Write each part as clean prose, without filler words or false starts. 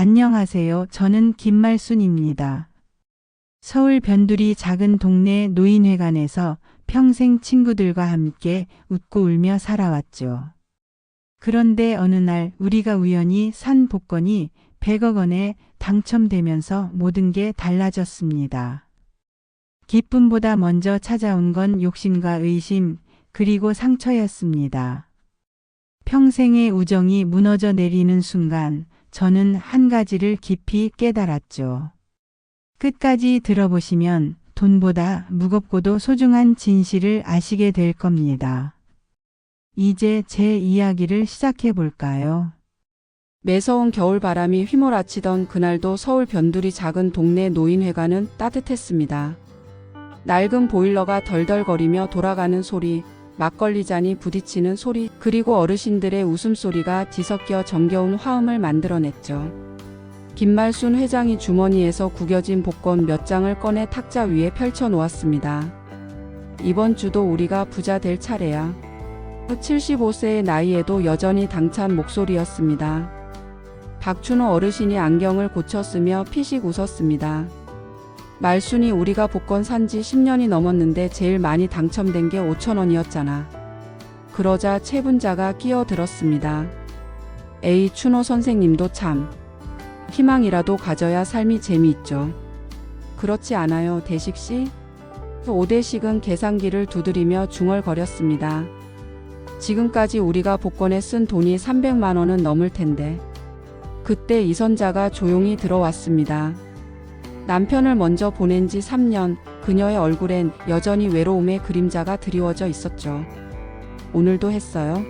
안녕하세요. 저는 김말순입니다. 서울 변두리 작은 동네 노인회관에서 평생 친구들과 함께 웃고 울며 살아왔죠. 그런데 어느 날 우리가 우연히 산 복권이 100억 원에 당첨되면서 모든 게 달라졌습니다. 기쁨보다 먼저 찾아온 건 욕심과 의심, 그리고 상처였습니다. 평생의 우정이 무너져 내리는 순간 저는 한 가지를 깊이 깨달았죠. 끝까지 들어보시면 돈보다 무겁고도 소중한 진실을 아시게 될 겁니다. 이제 제 이야기를 시작해 볼까요? 매서운 겨울바람이 휘몰아치던 그날도 서울 변두리 작은 동네 노인회관은 따뜻했습니다. 낡은 보일러가 덜덜거리며 돌아가는 소리, 막걸리 잔이 부딪히는 소리, 그리고 어르신들의 웃음소리가 뒤섞여 정겨운 화음을 만들어냈죠. 김말순 회장이 주머니에서 구겨진 복권 몇 장을 꺼내 탁자 위에 펼쳐 놓았습니다. 이번 주도 우리가 부자 될 차례야. 75세의 나이에도 여전히 당찬 목소리였습니다. 박춘호 어르신이 안경을 고쳐 쓰며 피식 웃었습니다. 말순이 우리가 복권 산지 10년이 넘었는데 제일 많이 당첨된 게 5천 원이었잖아. 그러자 최분자가 끼어들었습니다. 에이, 춘호 선생님도 참. 희망이라도 가져야 삶이 재미있죠. 그렇지 않아요, 대식씨? 오대식은 계산기를 두드리며 중얼거렸습니다. 지금까지 우리가 복권에 쓴 돈이 300만 원은 넘을 텐데. 그때 이선자가 조용히 들어왔습니다. 남편을 먼저 보낸 지 3년, 그녀의 얼굴엔 여전히 외로움의 그림자가 드리워져 있었죠. 오늘도 했어요?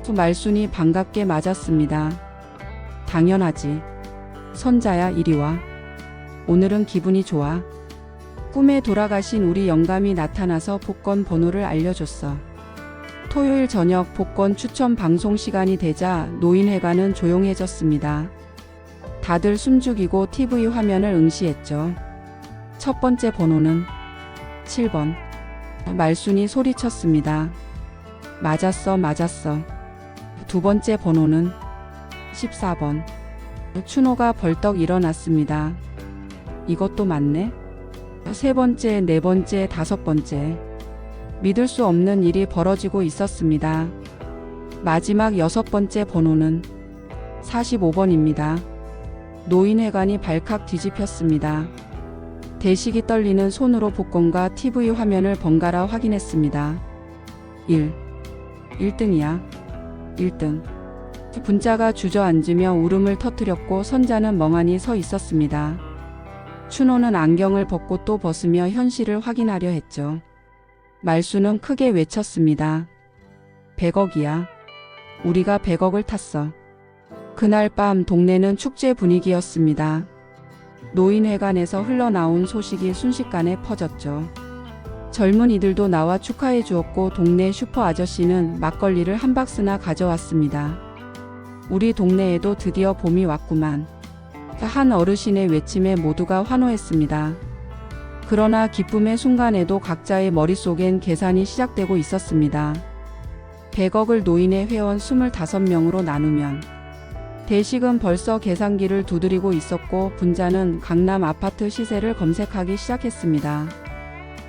말순이 반갑게 맞았습니다. 당연하지. 선자야, 이리 와. 오늘은 기분이 좋아. 꿈에 돌아가신 우리 영감이 나타나서 복권 번호를 알려줬어. 토요일 저녁 복권 추첨 방송 시간이 되자 노인회관은 조용해졌습니다. 다들 숨죽이고 TV 화면을 응시했죠. 첫 번째 번호는 7번. 말순이 소리쳤습니다. 맞았어, 맞았어. 두 번째 번호는 14번. 춘호가 벌떡 일어났습니다. 이것도 맞네? 세 번째, 네 번째, 다섯 번째. 믿을 수 없는 일이 벌어지고 있었습니다. 마지막 여섯 번째 번호는 45번입니다. 노인회관이 발칵 뒤집혔습니다. 대식이 떨리는 손으로 복권과 TV 화면을 번갈아 확인했습니다. 1등이야. 1등. 분자가 주저앉으며 울음을 터뜨렸고 선자는 멍하니 서 있었습니다. 춘호는 안경을 벗고 또 벗으며 현실을 확인하려 했죠. 말순은 크게 외쳤습니다. 100억이야. 우리가 100억을 탔어. 그날 밤 동네는 축제 분위기였습니다. 노인회관에서 흘러나온 소식이 순식간에 퍼졌죠. 젊은이들도 나와 축하해 주었고 동네 슈퍼 아저씨는 막걸리를 한 박스나 가져왔습니다. 우리 동네에도 드디어 봄이 왔구만. 한 어르신의 외침에 모두가 환호했습니다. 그러나 기쁨의 순간에도 각자의 머릿속엔 계산이 시작되고 있었습니다. 100억을 노인의 회원 25명으로 나누면 대식은 벌써 계산기를 두드리고 있었고 분자는 강남 아파트 시세를 검색하기 시작했습니다.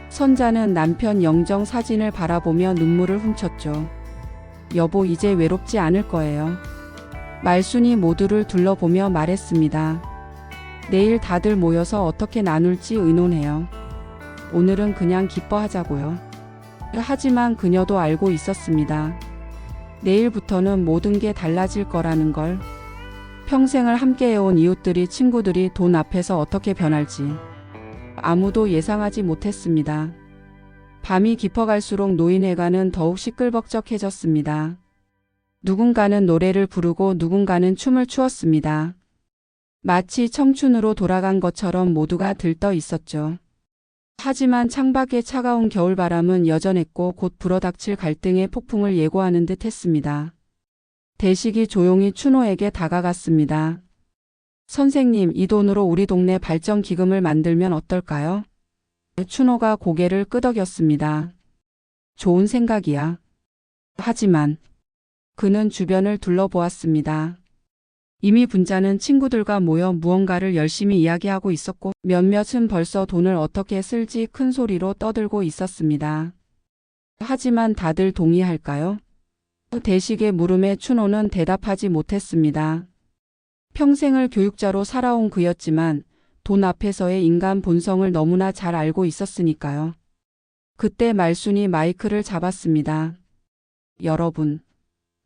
선자는 남편 영정 사진을 바라보며 눈물을 훔쳤죠. 여보, 이제 외롭지 않을 거예요. 말순이 모두를 둘러보며 말했습니다. 내일 다들 모여서 어떻게 나눌지 의논해요. 오늘은 그냥 기뻐하자고요. 하지만 그녀도 알고 있었습니다. 내일부터는 모든 게 달라질 거라는 걸. 평생을 함께해온 이웃들이, 친구들이 돈 앞에서 어떻게 변할지 아무도 예상하지 못했습니다. 밤이 깊어갈수록 노인회관은 더욱 시끌벅적해졌습니다. 누군가는 노래를 부르고 누군가는 춤을 추었습니다. 마치 청춘으로 돌아간 것처럼 모두가 들떠 있었죠. 하지만 창밖의 차가운 겨울바람은 여전했고 곧 불어닥칠 갈등의 폭풍을 예고하는 듯 했습니다. 대식이 조용히 춘호에게 다가갔습니다. 선생님, 이 돈으로 우리 동네 발전기금을 만들면 어떨까요? 춘호가 고개를 끄덕였습니다. 좋은 생각이야. 하지만 그는 주변을 둘러보았습니다. 이미 분자는 친구들과 모여 무언가를 열심히 이야기하고 있었고 몇몇은 벌써 돈을 어떻게 쓸지 큰 소리로 떠들고 있었습니다. 하지만 다들 동의할까요? 대식의 물음에 춘호는 대답하지 못했습니다. 평생을 교육자로 살아온 그였지만 돈 앞에서의 인간 본성을 너무나 잘 알고 있었으니까요. 그때 말순이 마이크를 잡았습니다. 여러분,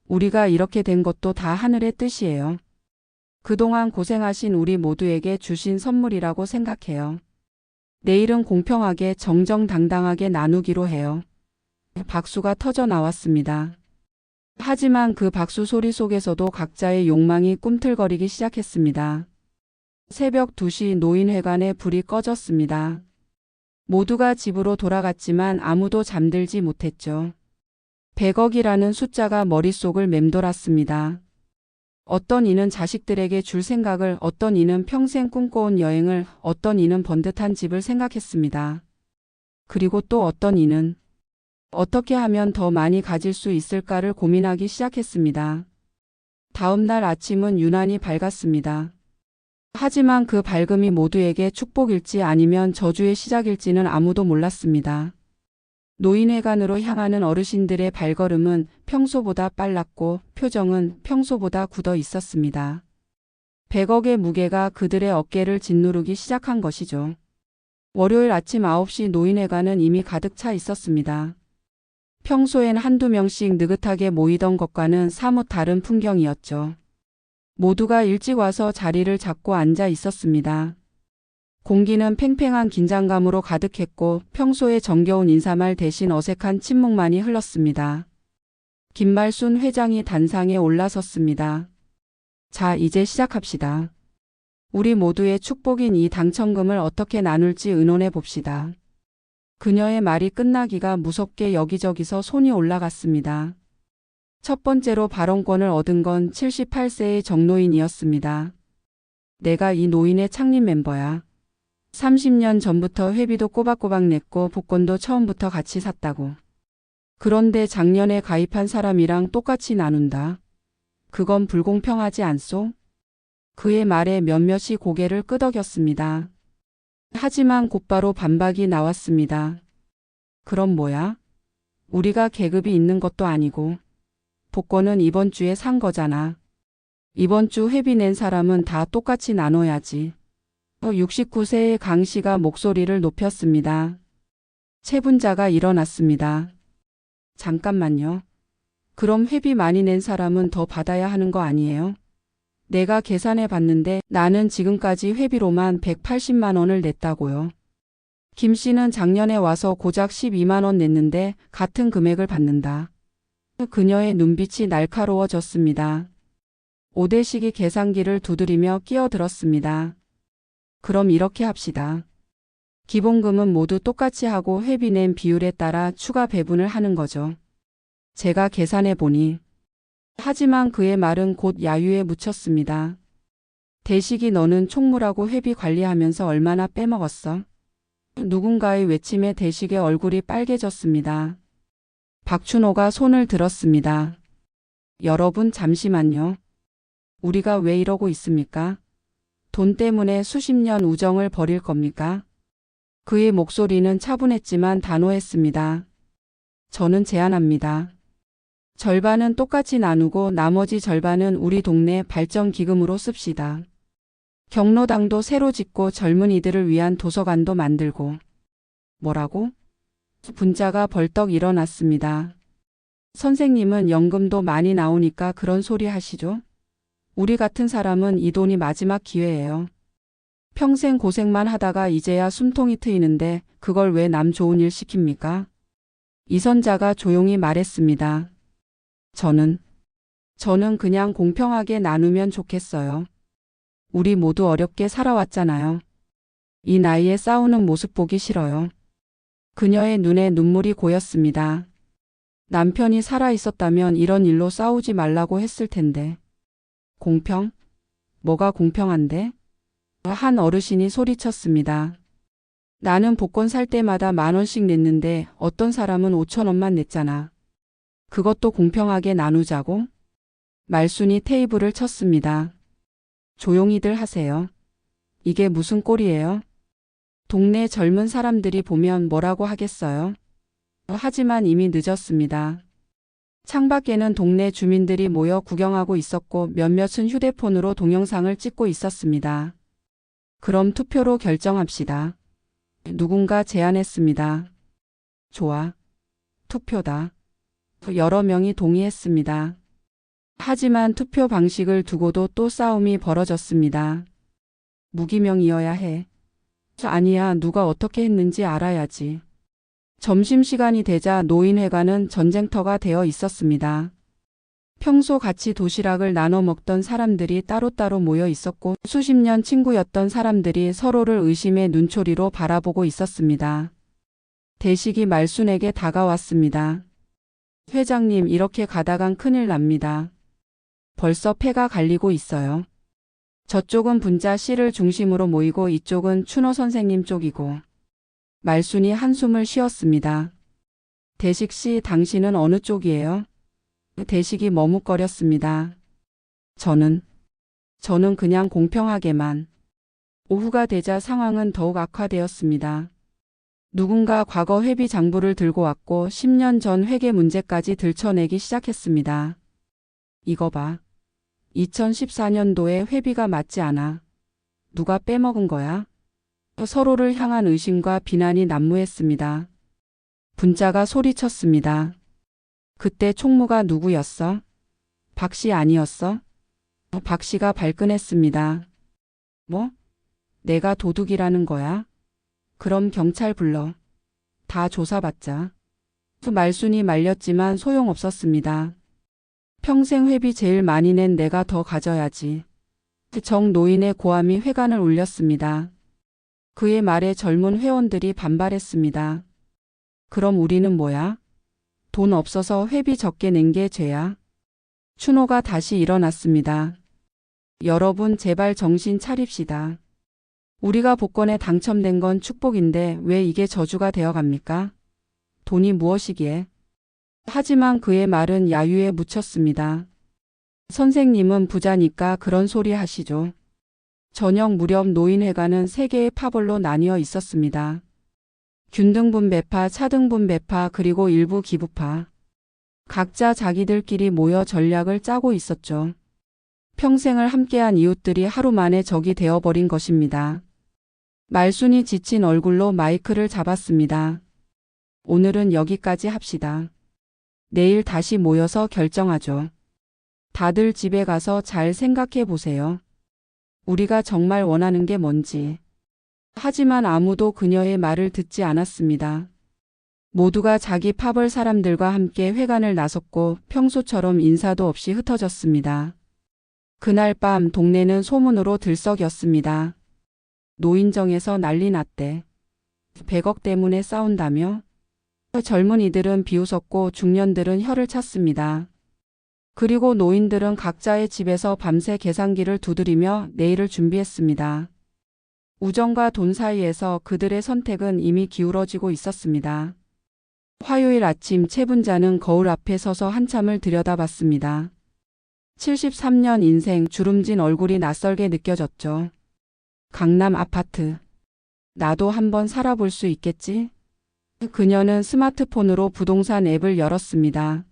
우리가 이렇게 된 것도 다 하늘의 뜻이에요. 그동안 고생하신 우리 모두에게 주신 선물이라고 생각해요. 내일은 공평하게 정정당당하게 나누기로 해요. 박수가 터져 나왔습니다. 하지만 그 박수 소리 속에서도 각자의 욕망이 꿈틀거리기 시작했습니다. 새벽 2시 노인회관에 불이 꺼졌습니다. 모두가 집으로 돌아갔지만 아무도 잠들지 못했죠. 100억이라는 숫자가 머릿속을 맴돌았습니다. 어떤 이는 자식들에게 줄 생각을, 어떤 이는 평생 꿈꿔온 여행을, 어떤 이는 번듯한 집을 생각했습니다. 그리고 또 어떤 이는 어떻게 하면 더 많이 가질 수 있을까를 고민하기 시작했습니다. 다음 날 아침은 유난히 밝았습니다. 하지만 그 밝음이 모두에게 축복일지 아니면 저주의 시작일지는 아무도 몰랐습니다. 노인회관으로 향하는 어르신들의 발걸음은 평소보다 빨랐고 표정은 평소보다 굳어 있었습니다. 100억의 무게가 그들의 어깨를 짓누르기 시작한 것이죠. 월요일 아침 9시 노인회관은 이미 가득 차 있었습니다. 평소엔 한두 명씩 느긋하게 모이던 것과는 사뭇 다른 풍경이었죠. 모두가 일찍 와서 자리를 잡고 앉아 있었습니다. 공기는 팽팽한 긴장감으로 가득했고 평소의 정겨운 인사말 대신 어색한 침묵만이 흘렀습니다. 김말순 회장이 단상에 올라섰습니다. 자, 이제 시작합시다. 우리 모두의 축복인 이 당첨금을 어떻게 나눌지 의논해 봅시다. 그녀의 말이 끝나기가 무섭게 여기저기서 손이 올라갔습니다. 첫 번째로 발언권을 얻은 건 78세의 정노인이었습니다. 내가 이 노인의 창립 멤버야. 30년 전부터 회비도 꼬박꼬박 냈고 복권도 처음부터 같이 샀다고. 그런데 작년에 가입한 사람이랑 똑같이 나눈다. 그건 불공평하지 않소? 그의 말에 몇몇이 고개를 끄덕였습니다. 하지만 곧바로 반박이 나왔습니다. 그럼 뭐야? 우리가 계급이 있는 것도 아니고 복권은 이번 주에 산 거잖아. 이번 주 회비 낸 사람은 다 똑같이 나눠야지. 69세의 강 씨가 목소리를 높였습니다. 채분자가 일어났습니다. 잠깐만요. 그럼 회비 많이 낸 사람은 더 받아야 하는 거 아니에요? 내가 계산해 봤는데 나는 지금까지 회비로만 180만 원을 냈다고요. 김 씨는 작년에 와서 고작 12만 원 냈는데 같은 금액을 받는다. 그녀의 눈빛이 날카로워졌습니다. 오대식이 계산기를 두드리며 끼어들었습니다. 그럼 이렇게 합시다. 기본금은 모두 똑같이 하고 회비 낸 비율에 따라 추가 배분을 하는 거죠. 제가 계산해 보니. 하지만 그의 말은 곧 야유에 묻혔습니다. 대식이 너는 총무라고 회비 관리하면서 얼마나 빼먹었어? 누군가의 외침에 대식의 얼굴이 빨개졌습니다. 박춘호가 손을 들었습니다. 여러분 잠시만요. 우리가 왜 이러고 있습니까? 돈 때문에 수십 년 우정을 버릴 겁니까? 그의 목소리는 차분했지만 단호했습니다. 저는 제안합니다. 절반은 똑같이 나누고 나머지 절반은 우리 동네 발전기금으로 씁시다. 경로당도 새로 짓고 젊은이들을 위한 도서관도 만들고. 뭐라고? 분자가 벌떡 일어났습니다. 선생님은 연금도 많이 나오니까 그런 소리 하시죠? 우리 같은 사람은 이 돈이 마지막 기회예요. 평생 고생만 하다가 이제야 숨통이 트이는데 그걸 왜 남 좋은 일 시킵니까? 이선자가 조용히 말했습니다. 저는 그냥 공평하게 나누면 좋겠어요. 우리 모두 어렵게 살아왔잖아요. 이 나이에 싸우는 모습 보기 싫어요. 그녀의 눈에 눈물이 고였습니다. 남편이 살아있었다면 이런 일로 싸우지 말라고 했을 텐데. 공평? 뭐가 공평한데? 한 어르신이 소리쳤습니다. 나는 복권 살 때마다 10,000원씩 냈는데 어떤 사람은 5,000원만 냈잖아. 그것도 공평하게 나누자고? 말순이 테이블을 쳤습니다. 조용히들 하세요. 이게 무슨 꼴이에요? 동네 젊은 사람들이 보면 뭐라고 하겠어요? 하지만 이미 늦었습니다. 창밖에는 동네 주민들이 모여 구경하고 있었고 몇몇은 휴대폰으로 동영상을 찍고 있었습니다. 그럼 투표로 결정합시다. 누군가 제안했습니다. 좋아. 투표다. 여러 명이 동의했습니다. 하지만 투표 방식을 두고도 또 싸움이 벌어졌습니다. 무기명이어야 해. 아니야, 누가 어떻게 했는지 알아야지. 점심시간이 되자 노인회관은 전쟁터가 되어 있었습니다. 평소 같이 도시락을 나눠 먹던 사람들이 따로따로 모여 있었고 수십 년 친구였던 사람들이 서로를 의심의 눈초리로 바라보고 있었습니다. 대식이 말순에게 다가왔습니다. 회장님, 이렇게 가다간 큰일 납니다. 벌써 패가 갈리고 있어요. 저쪽은 분자 C를 중심으로 모이고 이쪽은 춘호 선생님 쪽이고. 말순이 한숨을 쉬었습니다. 대식 씨, 당신은 어느 쪽이에요? 대식이 머뭇거렸습니다. 저는 그냥 공평하게만. 오후가 되자 상황은 더욱 악화되었습니다. 누군가 과거 회비 장부를 들고 왔고 10년 전 회계 문제까지 들춰내기 시작했습니다. 이거 봐. 2014년도에 회비가 맞지 않아. 누가 빼먹은 거야? 서로를 향한 의심과 비난이 난무했습니다. 분자가 소리쳤습니다. 그때 총무가 누구였어? 박 씨 아니었어? 박 씨가 발끈했습니다. 뭐? 내가 도둑이라는 거야? 그럼 경찰 불러. 다 조사받자. 말순이 말렸지만 소용없었습니다. 평생 회비 제일 많이 낸 내가 더 가져야지. 정 노인의 고함이 회관을 울렸습니다. 그의 말에 젊은 회원들이 반발했습니다. 그럼 우리는 뭐야? 돈 없어서 회비 적게 낸 게 죄야? 춘호가 다시 일어났습니다. 여러분, 제발 정신 차립시다. 우리가 복권에 당첨된 건 축복인데 왜 이게 저주가 되어 갑니까? 돈이 무엇이기에? 하지만 그의 말은 야유에 묻혔습니다. 선생님은 부자니까 그런 소리 하시죠. 저녁 무렵 노인회관은 3개의 파벌로 나뉘어 있었습니다. 균등분 배파, 차등분 배파, 그리고 일부 기부파. 각자 자기들끼리 모여 전략을 짜고 있었죠. 평생을 함께한 이웃들이 하루 만에 적이 되어버린 것입니다. 말순이 지친 얼굴로 마이크를 잡았습니다. 오늘은 여기까지 합시다. 내일 다시 모여서 결정하죠. 다들 집에 가서 잘 생각해 보세요. 우리가 정말 원하는 게 뭔지. 하지만 아무도 그녀의 말을 듣지 않았습니다. 모두가 자기 파벌 사람들과 함께 회관을 나섰고 평소처럼 인사도 없이 흩어졌습니다. 그날 밤 동네는 소문으로 들썩였습니다. 노인정에서 난리 났대. 100억 때문에 싸운다며? 젊은이들은 비웃었고 중년들은 혀를 찼습니다. 그리고 노인들은 각자의 집에서 밤새 계산기를 두드리며 내일을 준비했습니다. 우정과 돈 사이에서 그들의 선택은 이미 기울어지고 있었습니다. 화요일 아침 최 분자는 거울 앞에 서서 한참을 들여다봤습니다. 73년 인생, 주름진 얼굴이 낯설게 느껴졌죠. 강남 아파트. 나도 한번 살아볼 수 있겠지? 그녀는 스마트폰으로 부동산 앱을 열었습니다.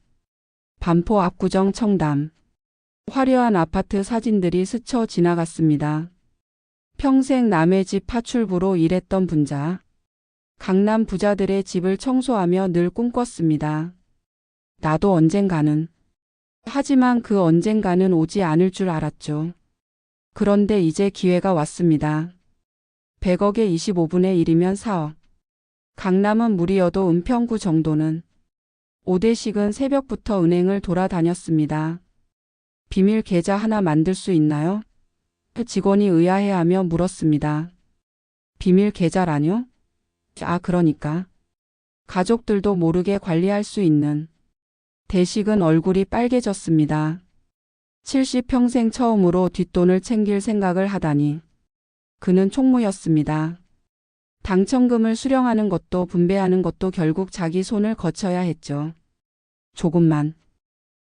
반포 압구정 청담. 화려한 아파트 사진들이 스쳐 지나갔습니다. 평생 남의 집 파출부로 일했던 분자. 강남 부자들의 집을 청소하며 늘 꿈꿨습니다. 나도 언젠가는. 하지만 그 언젠가는 오지 않을 줄 알았죠. 그런데 이제 기회가 왔습니다. 100억에 25분의 1이면 4억. 강남은 무리여도 은평구 정도는. 오대식은 새벽부터 은행을 돌아다녔습니다. 비밀 계좌 하나 만들 수 있나요? 직원이 의아해하며 물었습니다. 비밀 계좌라뇨? 그러니까. 가족들도 모르게 관리할 수 있는. 대식은 얼굴이 빨개졌습니다. 70평생 처음으로 뒷돈을 챙길 생각을 하다니. 그는 총무였습니다. 당첨금을 수령하는 것도 분배하는 것도 결국 자기 손을 거쳐야 했죠. 조금만.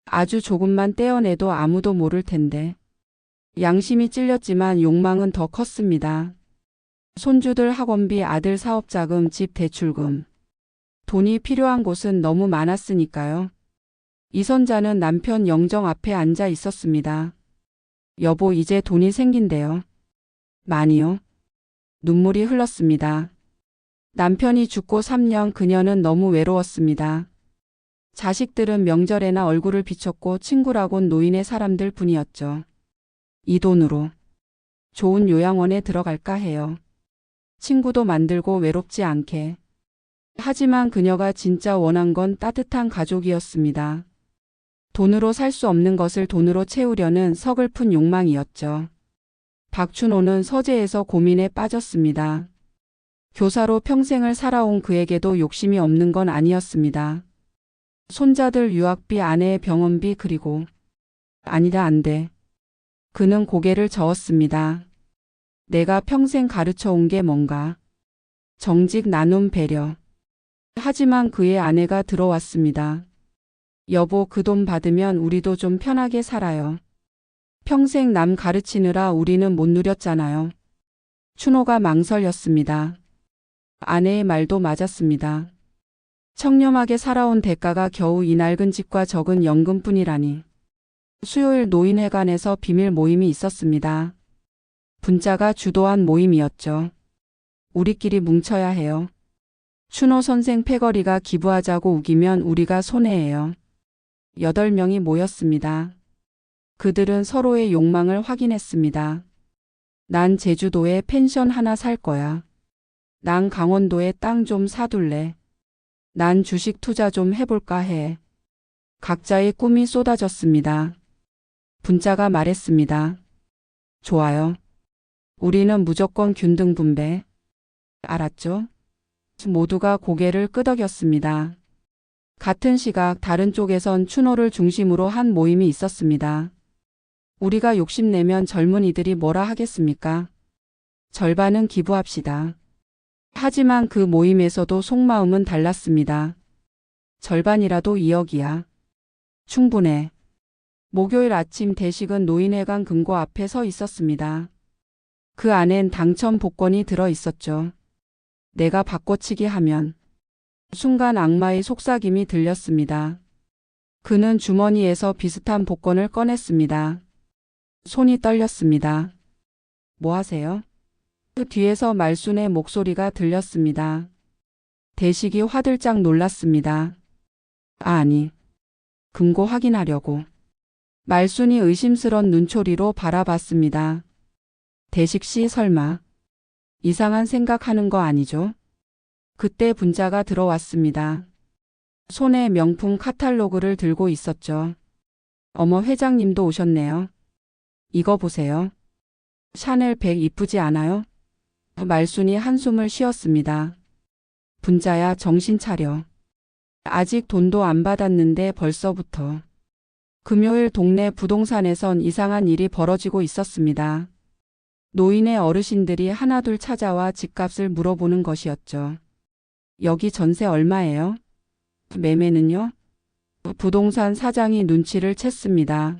아주 조금만 떼어내도 아무도 모를 텐데. 양심이 찔렸지만 욕망은 더 컸습니다. 손주들 학원비, 아들 사업자금, 집 대출금. 돈이 필요한 곳은 너무 많았으니까요. 이선자는 남편 영정 앞에 앉아 있었습니다. 여보, 이제 돈이 생긴대요. 많이요? 눈물이 흘렀습니다. 남편이 죽고 3년 그녀는 너무 외로웠습니다. 자식들은 명절에나 얼굴을 비췄고 친구라곤 노인의 사람들 뿐이었죠. 이 돈으로 좋은 요양원에 들어갈까 해요. 친구도 만들고 외롭지 않게. 하지만 그녀가 진짜 원한 건 따뜻한 가족이었습니다. 돈으로 살 수 없는 것을 돈으로 채우려는 서글픈 욕망이었죠. 박춘호는 서재에서 고민에 빠졌습니다. 교사로 평생을 살아온 그에게도 욕심이 없는 건 아니었습니다. 손자들 유학비, 아내의 병원비, 그리고 아니다, 안 돼. 그는 고개를 저었습니다. 내가 평생 가르쳐 온 게 뭔가. 정직, 나눔, 배려. 하지만 그의 아내가 들어왔습니다. 여보, 그 돈 받으면 우리도 좀 편하게 살아요. 평생 남 가르치느라 우리는 못 누렸잖아요. 춘호가 망설였습니다. 아내의 말도 맞았습니다. 청렴하게 살아온 대가가 겨우 이 낡은 집과 적은 연금뿐이라니. 수요일 노인회관에서 비밀 모임이 있었습니다. 분자가 주도한 모임이었죠. 우리끼리 뭉쳐야 해요. 춘호 선생 패거리가 기부하자고 우기면 우리가 손해예요. 8명이 모였습니다. 그들은 서로의 욕망을 확인했습니다. 난 제주도에 펜션 하나 살 거야. 난 강원도에 땅 좀 사둘래. 난 주식 투자 좀 해볼까 해. 각자의 꿈이 쏟아졌습니다. 분자가 말했습니다. 좋아요. 우리는 무조건 균등 분배. 알았죠? 모두가 고개를 끄덕였습니다. 같은 시각 다른 쪽에선 춘호를 중심으로 한 모임이 있었습니다. 우리가 욕심내면 젊은이들이 뭐라 하겠습니까? 절반은 기부합시다. 하지만 그 모임에서도 속마음은 달랐습니다. 절반이라도 2억이야. 충분해. 목요일 아침 대식은 노인회관 금고 앞에 서 있었습니다. 그 안엔 당첨 복권이 들어 있었죠. 내가 바꿔치기 하면. 순간 악마의 속삭임이 들렸습니다. 그는 주머니에서 비슷한 복권을 꺼냈습니다. 손이 떨렸습니다. 뭐 하세요? 그 뒤에서 말순의 목소리가 들렸습니다. 대식이 화들짝 놀랐습니다. 아니, 금고 확인하려고. 말순이 의심스런 눈초리로 바라봤습니다. 대식 씨 설마 이상한 생각하는 거 아니죠? 그때 분자가 들어왔습니다. 손에 명품 카탈로그를 들고 있었죠. 어머, 회장님도 오셨네요. 이거 보세요. 샤넬 백 이쁘지 않아요? 말순이 한숨을 쉬었습니다. 분자야, 정신 차려. 아직 돈도 안 받았는데 벌써부터. 금요일 동네 부동산에선 이상한 일이 벌어지고 있었습니다. 노인의 어르신들이 하나둘 찾아와 집값을 물어보는 것이었죠. 여기 전세 얼마예요? 매매는요? 부동산 사장이 눈치를 챘습니다.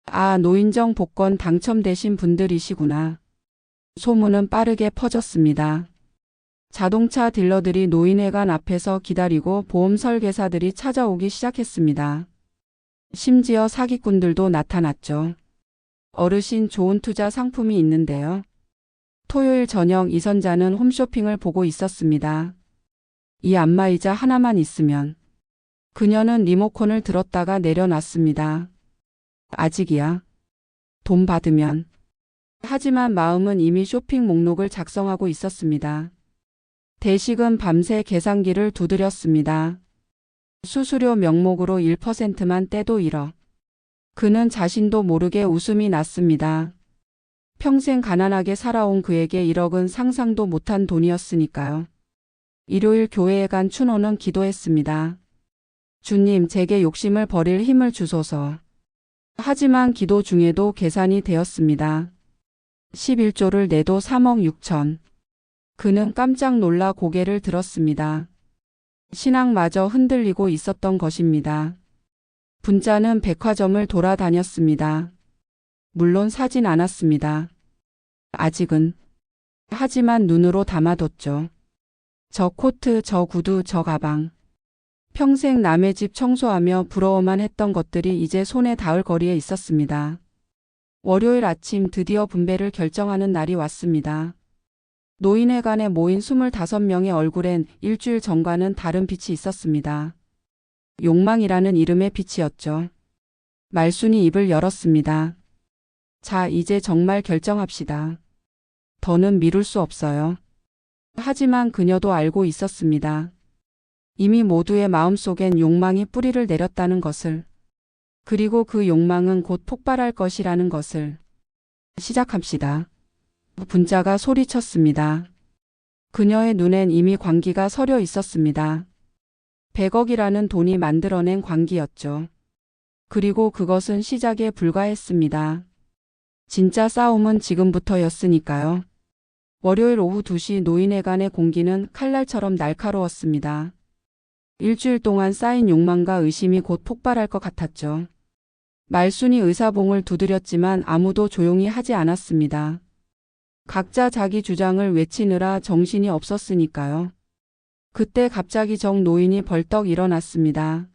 아, 노인정 복권 당첨되신 분들이시구나. 소문은 빠르게 퍼졌습니다. 자동차 딜러들이 노인회관 앞에서 기다리고 보험 설계사들이 찾아오기 시작했습니다. 심지어 사기꾼들도 나타났죠. 어르신, 좋은 투자 상품이 있는데요. 토요일 저녁 이선자는 홈쇼핑을 보고 있었습니다. 이 안마의자 하나만 있으면. 그녀는 리모컨을 들었다가 내려놨습니다. 아직이야. 돈 받으면. 하지만 마음은 이미 쇼핑 목록을 작성하고 있었습니다. 대식은 밤새 계산기를 두드렸습니다. 수수료 명목으로 1%만 떼도 1억. 그는 자신도 모르게 웃음이 났습니다. 평생 가난하게 살아온 그에게 1억은 상상도 못한 돈이었으니까요. 일요일 교회에 간 춘호는 기도했습니다. 주님, 제게 욕심을 버릴 힘을 주소서. 하지만 기도 중에도 계산이 되었습니다. 11조를 내도 3억 6천. 그는 깜짝 놀라 고개를 들었습니다. 신앙마저 흔들리고 있었던 것입니다. 분자는 백화점을 돌아다녔습니다. 물론 사진 않았습니다. 아직은. 하지만 눈으로 담아뒀죠. 저 코트, 저 구두, 저 가방. 평생 남의 집 청소하며 부러워만 했던 것들이 이제 손에 닿을 거리에 있었습니다. 월요일 아침 드디어 분배를 결정하는 날이 왔습니다. 노인회관에 모인 25명의 얼굴엔 일주일 전과는 다른 빛이 있었습니다. 욕망이라는 이름의 빛이었죠. 말순이 입을 열었습니다. 자, 이제 정말 결정합시다. 더는 미룰 수 없어요. 하지만 그녀도 알고 있었습니다. 이미 모두의 마음속엔 욕망이 뿌리를 내렸다는 것을. 그리고 그 욕망은 곧 폭발할 것이라는 것을. 시작합시다. 분자가 소리쳤습니다. 그녀의 눈엔 이미 광기가 서려 있었습니다. 100억이라는 돈이 만들어낸 광기였죠. 그리고 그것은 시작에 불과했습니다. 진짜 싸움은 지금부터였으니까요. 월요일 오후 2시 노인회관의 공기는 칼날처럼 날카로웠습니다. 일주일 동안 쌓인 욕망과 의심이 곧 폭발할 것 같았죠. 말순이 의사봉을 두드렸지만 아무도 조용히 하지 않았습니다. 각자 자기 주장을 외치느라 정신이 없었으니까요. 그때 갑자기 정 노인이 벌떡 일어났습니다.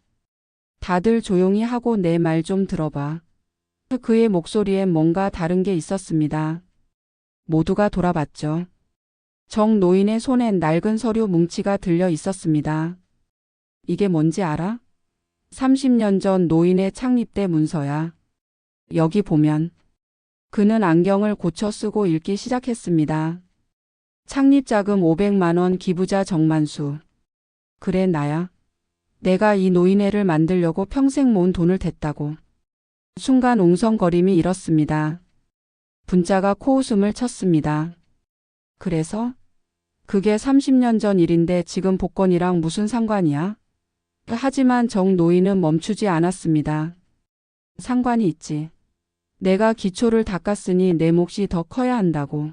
다들 조용히 하고 내 말 좀 들어봐. 그의 목소리엔 뭔가 다른 게 있었습니다. 모두가 돌아봤죠. 정 노인의 손엔 낡은 서류 뭉치가 들려 있었습니다. 이게 뭔지 알아? 30년 전 노인의 창립대 문서야. 여기 보면. 그는 안경을 고쳐 쓰고 읽기 시작했습니다. 창립자금 500만 원 기부자 정만수. 그래, 나야. 내가 이 노인회를 만들려고 평생 모은 돈을 댔다고. 순간 웅성거림이 일었습니다. 분자가 코웃음을 쳤습니다. 그래서? 그게 30년 전 일인데 지금 복권이랑 무슨 상관이야? 하지만 정 노인은 멈추지 않았습니다. 상관이 있지. 내가 기초를 닦았으니 내 몫이 더 커야 한다고.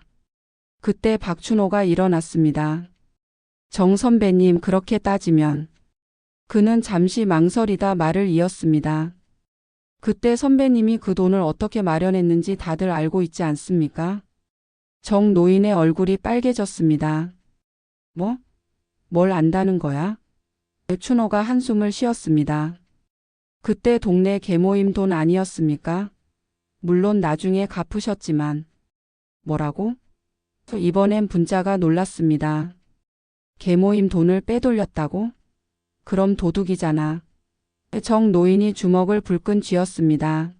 그때 박춘호가 일어났습니다. 정 선배님, 그렇게 따지면. 그는 잠시 망설이다 말을 이었습니다. 그때 선배님이 그 돈을 어떻게 마련했는지 다들 알고 있지 않습니까? 정 노인의 얼굴이 빨개졌습니다. 뭐? 뭘 안다는 거야? 춘호가 한숨을 쉬었습니다. 그때 동네 계모임 돈 아니었습니까? 물론 나중에 갚으셨지만. 뭐라고? 이번엔 분자가 놀랐습니다. 계모임 돈을 빼돌렸다고? 그럼 도둑이잖아. 정 노인이 주먹을 불끈 쥐었습니다.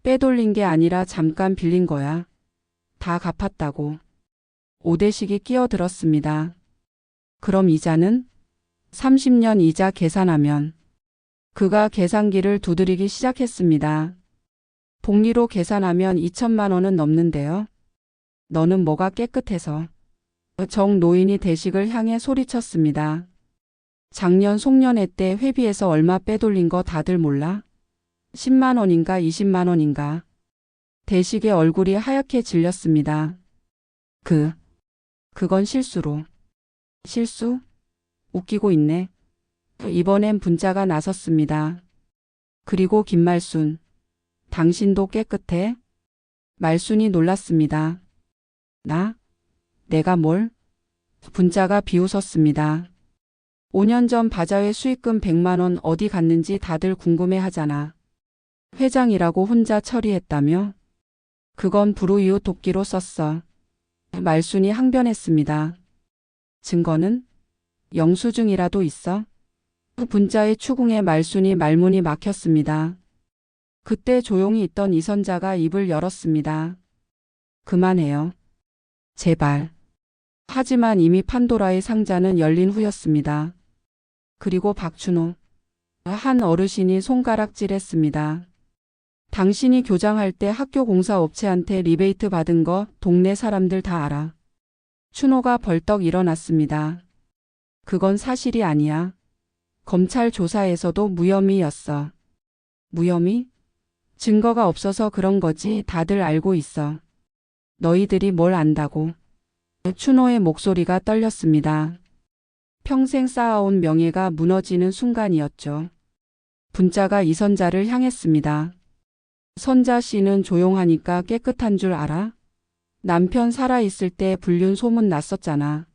빼돌린 게 아니라 잠깐 빌린 거야. 다 갚았다고. 오대식이 끼어들었습니다. 그럼 이자는? 30년 이자 계산하면. 그가 계산기를 두드리기 시작했습니다. 복리로 계산하면 2천만 원은 넘는데요. 너는 뭐가 깨끗해서. 정 노인이 대식을 향해 소리쳤습니다. 작년 송년회 때 회비에서 얼마 빼돌린 거 다들 몰라? 10만 원인가 20만 원인가. 대식의 얼굴이 하얗게 질렸습니다. 그건 실수로. 실수? 웃기고 있네. 이번엔 분자가 나섰습니다. 그리고 김말순. 당신도 깨끗해? 말순이 놀랐습니다. 나? 내가 뭘? 분자가 비웃었습니다. 5년 전 바자회 수익금 100만 원 어디 갔는지 다들 궁금해 하잖아. 회장이라고 혼자 처리했다며? 그건 불우이웃 돕기로 썼어. 말순이 항변했습니다. 증거는? 영수증이라도 있어? 분자의 추궁에 말순이 말문이 막혔습니다. 그때 조용히 있던 이선자가 입을 열었습니다. 그만해요. 제발. 하지만 이미 판도라의 상자는 열린 후였습니다. 그리고 박춘호. 한 어르신이 손가락질했습니다. 당신이 교장할 때 학교 공사업체한테 리베이트 받은 거 동네 사람들 다 알아. 춘호가 벌떡 일어났습니다. 그건 사실이 아니야. 검찰 조사에서도 무혐의였어. 무혐의? 증거가 없어서 그런 거지. 다들 알고 있어. 너희들이 뭘 안다고. 춘호의 목소리가 떨렸습니다. 평생 쌓아온 명예가 무너지는 순간이었죠. 분자가 이선자를 향했습니다. 선자 씨는 조용하니까 깨끗한 줄 알아? 남편 살아있을 때 불륜 소문 났었잖아.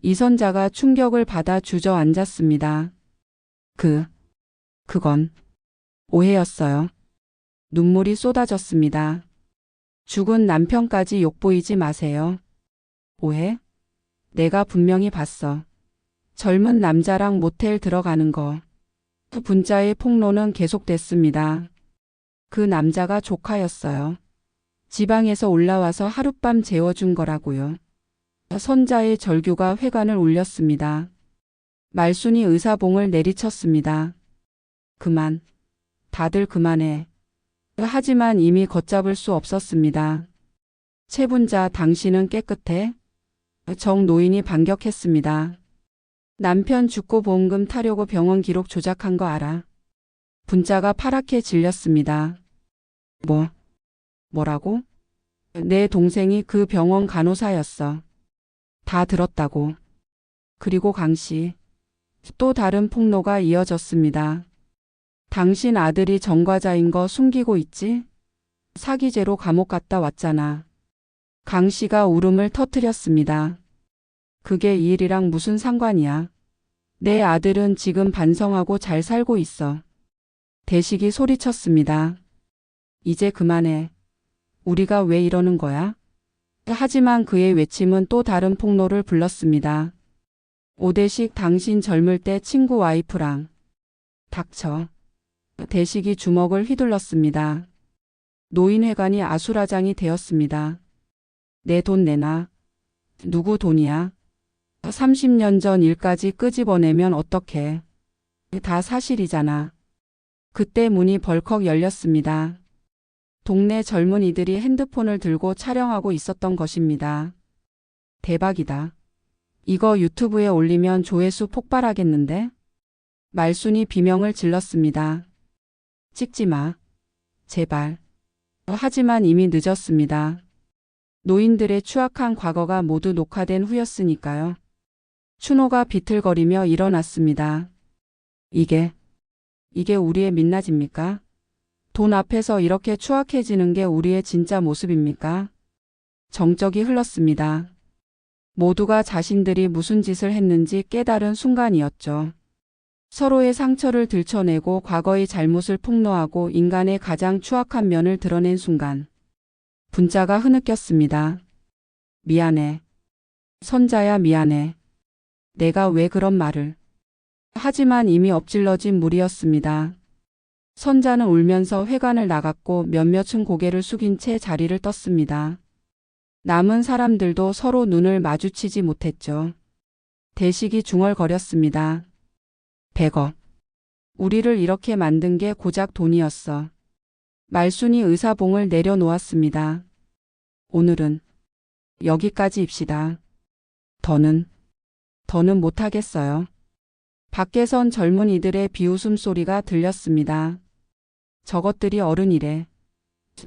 이선자가 충격을 받아 주저앉았습니다. 그건 오해였어요. 눈물이 쏟아졌습니다. 죽은 남편까지 욕보이지 마세요. 오해? 내가 분명히 봤어. 젊은 남자랑 모텔 들어가는 거. 분자의 폭로는 계속됐습니다. 그 남자가 조카였어요. 지방에서 올라와서 하룻밤 재워준 거라고요. 선자의 절규가 회관을 울렸습니다. 말순이 의사봉을 내리쳤습니다. 그만. 다들 그만해. 하지만 이미 걷잡을 수 없었습니다. 채분자 당신은 깨끗해? 정 노인이 반격했습니다. 남편 죽고 보험금 타려고 병원 기록 조작한 거 알아? 분자가 파랗게 질렸습니다. 뭐라고? 내 동생이 그 병원 간호사였어. 다 들었다고. 그리고 강씨. 또 다른 폭로가 이어졌습니다. 당신 아들이 전과자인 거 숨기고 있지? 사기죄로 감옥 갔다 왔잖아. 강씨가 울음을 터뜨렸습니다. 그게 이 일이랑 무슨 상관이야? 내 아들은 지금 반성하고 잘 살고 있어. 대식이 소리쳤습니다. 이제 그만해. 우리가 왜 이러는 거야? 하지만 그의 외침은 또 다른 폭로를 불렀습니다. 오대식 당신 젊을 때 친구 와이프랑. 닥쳐. 대식이 주먹을 휘둘렀습니다. 노인회관이 아수라장이 되었습니다. 내 돈 내놔. 누구 돈이야? 30년 전 일까지 끄집어내면 어떡해. 다 사실이잖아. 그때 문이 벌컥 열렸습니다. 동네 젊은이들이 핸드폰을 들고 촬영하고 있었던 것입니다. 대박이다. 이거 유튜브에 올리면 조회수 폭발하겠는데? 말순이 비명을 질렀습니다. 찍지 마. 제발. 하지만 이미 늦었습니다. 노인들의 추악한 과거가 모두 녹화된 후였으니까요. 춘호가 비틀거리며 일어났습니다. 이게 우리의 민낯입니까? 돈 앞에서 이렇게 추악해지는 게 우리의 진짜 모습입니까? 정적이 흘렀습니다. 모두가 자신들이 무슨 짓을 했는지 깨달은 순간이었죠. 서로의 상처를 들춰내고 과거의 잘못을 폭로하고 인간의 가장 추악한 면을 드러낸 순간. 분자가 흐느꼈습니다. 미안해. 선자야 미안해. 내가 왜 그런 말을. 하지만 이미 엎질러진 물이었습니다. 선자는 울면서 회관을 나갔고 몇몇은 고개를 숙인 채 자리를 떴습니다. 남은 사람들도 서로 눈을 마주치지 못했죠. 대식이 중얼거렸습니다. 100억. 우리를 이렇게 만든 게 고작 돈이었어. 말순이 의사봉을 내려놓았습니다. 오늘은 여기까지입시다. 더는 못하겠어요. 밖에선 젊은이들의 비웃음 소리가 들렸습니다. 저것들이 어른이래.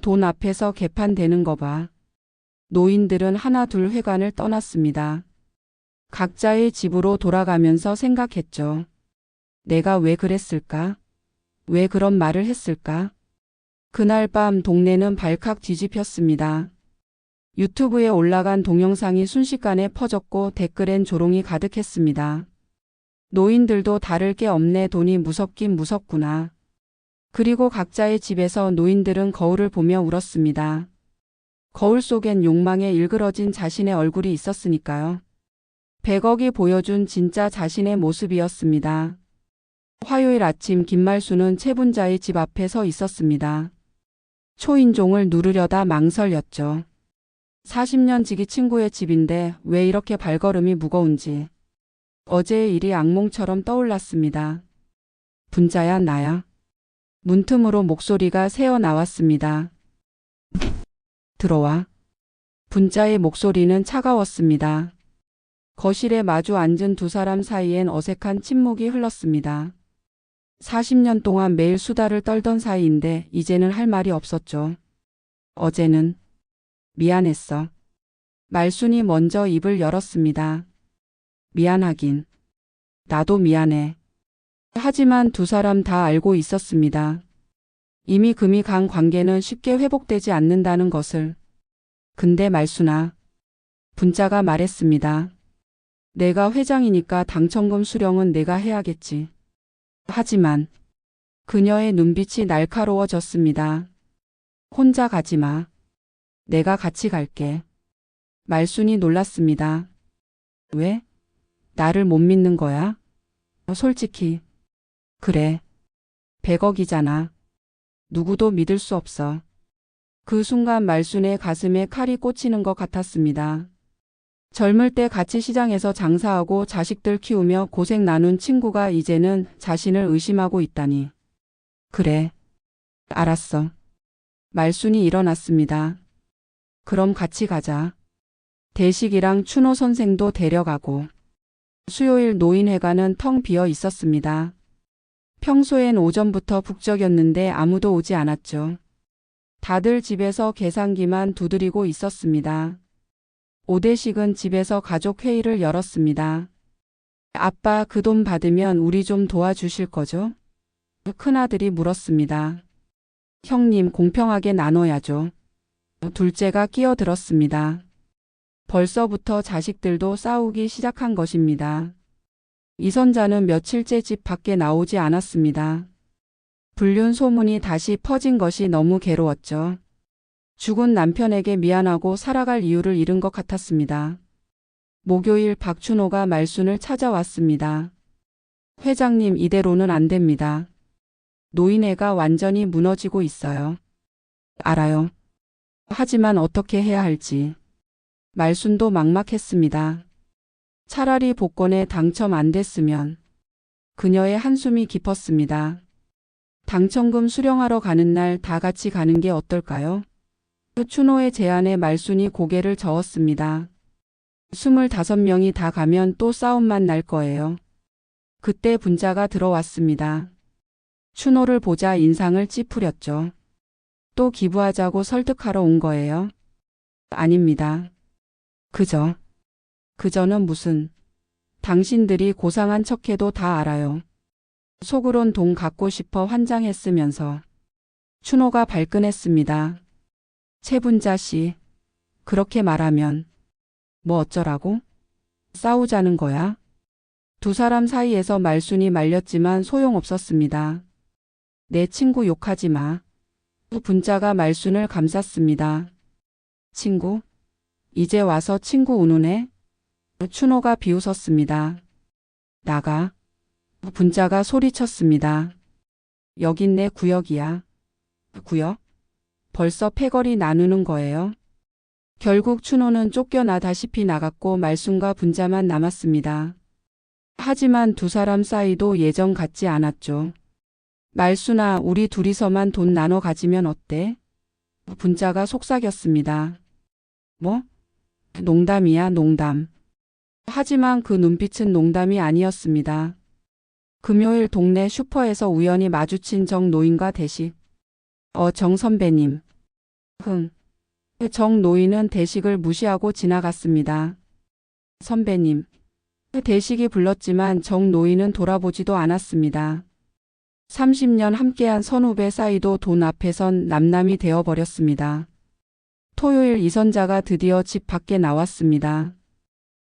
돈 앞에서 개판되는 거 봐. 노인들은 하나 둘 회관을 떠났습니다. 각자의 집으로 돌아가면서 생각했죠. 내가 왜 그랬을까? 왜 그런 말을 했을까? 그날 밤 동네는 발칵 뒤집혔습니다. 유튜브에 올라간 동영상이 순식간에 퍼졌고 댓글엔 조롱이 가득했습니다. 노인들도 다를 게 없네. 돈이 무섭긴 무섭구나. 그리고 각자의 집에서 노인들은 거울을 보며 울었습니다. 거울 속엔 욕망에 일그러진 자신의 얼굴이 있었으니까요. 100억이 보여준 진짜 자신의 모습이었습니다. 화요일 아침 김말수는 채분자의 집 앞에 서 있었습니다. 초인종을 누르려다 망설였죠. 40년 지기 친구의 집인데 왜 이렇게 발걸음이 무거운지. 어제의 일이 악몽처럼 떠올랐습니다. 분자야 나야. 문틈으로 목소리가 새어 나왔습니다. 들어와. 분자의 목소리는 차가웠습니다. 거실에 마주 앉은 두 사람 사이엔 어색한 침묵이 흘렀습니다. 40년 동안 매일 수다를 떨던 사이인데 이제는 할 말이 없었죠. 어제는 미안했어. 말순이 먼저 입을 열었습니다. 미안하긴. 나도 미안해. 하지만 두 사람 다 알고 있었습니다. 이미 금이 간 관계는 쉽게 회복되지 않는다는 것을. 근데 말순아. 분자가 말했습니다. 내가 회장이니까 당첨금 수령은 내가 해야겠지. 하지만 그녀의 눈빛이 날카로워졌습니다. 혼자 가지 마. 내가 같이 갈게. 말순이 놀랐습니다. 왜? 나를 못 믿는 거야? 솔직히. 그래. 100억이잖아. 누구도 믿을 수 없어. 그 순간 말순의 가슴에 칼이 꽂히는 것 같았습니다. 젊을 때 같이 시장에서 장사하고 자식들 키우며 고생 나눈 친구가 이제는 자신을 의심하고 있다니. 그래. 알았어. 말순이 일어났습니다. 그럼 같이 가자. 대식이랑 춘호 선생도 데려가고. 수요일 노인회관은 텅 비어 있었습니다. 평소엔 오전부터 북적였는데 아무도 오지 않았죠. 다들 집에서 계산기만 두드리고 있었습니다. 오대식은 집에서 가족 회의를 열었습니다. 아빠, 그 돈 받으면 우리 좀 도와주실 거죠? 큰아들이 물었습니다. 형님, 공평하게 나눠야죠. 둘째가 끼어들었습니다. 벌써부터 자식들도 싸우기 시작한 것입니다. 이선자는 며칠째 집 밖에 나오지 않았습니다. 불륜 소문이 다시 퍼진 것이 너무 괴로웠죠. 죽은 남편에게 미안하고 살아갈 이유를 잃은 것 같았습니다. 목요일 박춘호가 말순을 찾아왔습니다. 회장님, 이대로는 안 됩니다. 노인회가 완전히 무너지고 있어요. 알아요. 하지만 어떻게 해야 할지. 말순도 막막했습니다. 차라리 복권에 당첨 안 됐으면. 그녀의 한숨이 깊었습니다. 당첨금 수령하러 가는 날 다 같이 가는 게 어떨까요? 춘호의 제안에 말순이 고개를 저었습니다. 25명이 다 가면 또 싸움만 날 거예요. 그때 분자가 들어왔습니다. 춘호를 보자 인상을 찌푸렸죠. 또 기부하자고 설득하러 온 거예요? 아닙니다. 그저는 무슨. 당신들이 고상한 척해도 다 알아요. 속으론 돈 갖고 싶어 환장했으면서. 춘호가 발끈했습니다. 최분자 씨, 그렇게 말하면 뭐 어쩌라고? 싸우자는 거야? 두 사람 사이에서 말순이 말렸지만 소용없었습니다. 내 친구 욕하지 마. 분자가 말순을 감쌌습니다. 친구? 이제 와서 친구 우는애? 춘호가 비웃었습니다. 나가. 분자가 소리쳤습니다. 여긴 내 구역이야. 구역? 벌써 패거리 나누는 거예요? 결국 춘호는 쫓겨나다시피 나갔고 말순과 분자만 남았습니다. 하지만 두 사람 사이도 예전 같지 않았죠. 말순아, 우리 둘이서만 돈 나눠 가지면 어때? 분자가 속삭였습니다. 뭐? 농담이야, 농담. 하지만 그 눈빛은 농담이 아니었습니다. 금요일 동네 슈퍼에서 우연히 마주친 정 노인과 대식. 정 선배님. 정 노인은 대식을 무시하고 지나갔습니다. 선배님. 대식이 불렀지만 정 노인은 돌아보지도 않았습니다. 30년 함께한 선후배 사이도 돈 앞에선 남남이 되어버렸습니다. 토요일 이선자가 드디어 집 밖에 나왔습니다.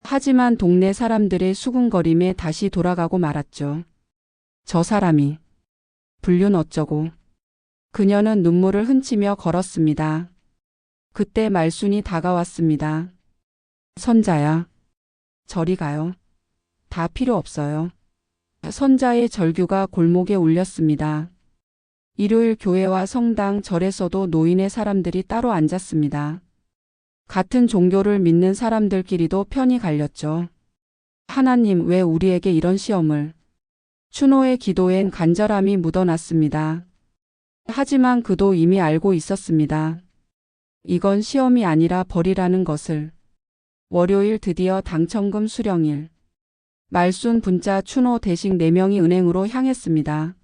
하지만 동네 사람들의 수군거림에 다시 돌아가고 말았죠. 저 사람이. 불륜 어쩌고. 그녀는 눈물을 훔치며 걸었습니다. 그때 말순이 다가왔습니다. 선자야. 저리 가요. 다 필요 없어요. 선자의 절규가 골목에 울렸습니다. 일요일 교회와 성당, 절에서도 노인의 사람들이 따로 앉았습니다. 같은 종교를 믿는 사람들끼리도 편이 갈렸죠. 하나님, 왜 우리에게 이런 시험을. 춘호의 기도엔 간절함이 묻어났습니다. 하지만 그도 이미 알고 있었습니다. 이건 시험이 아니라 벌이라는 것을. 월요일 드디어 당첨금 수령일. 말순, 분자, 춘호, 대식 4명이 은행으로 향했습니다.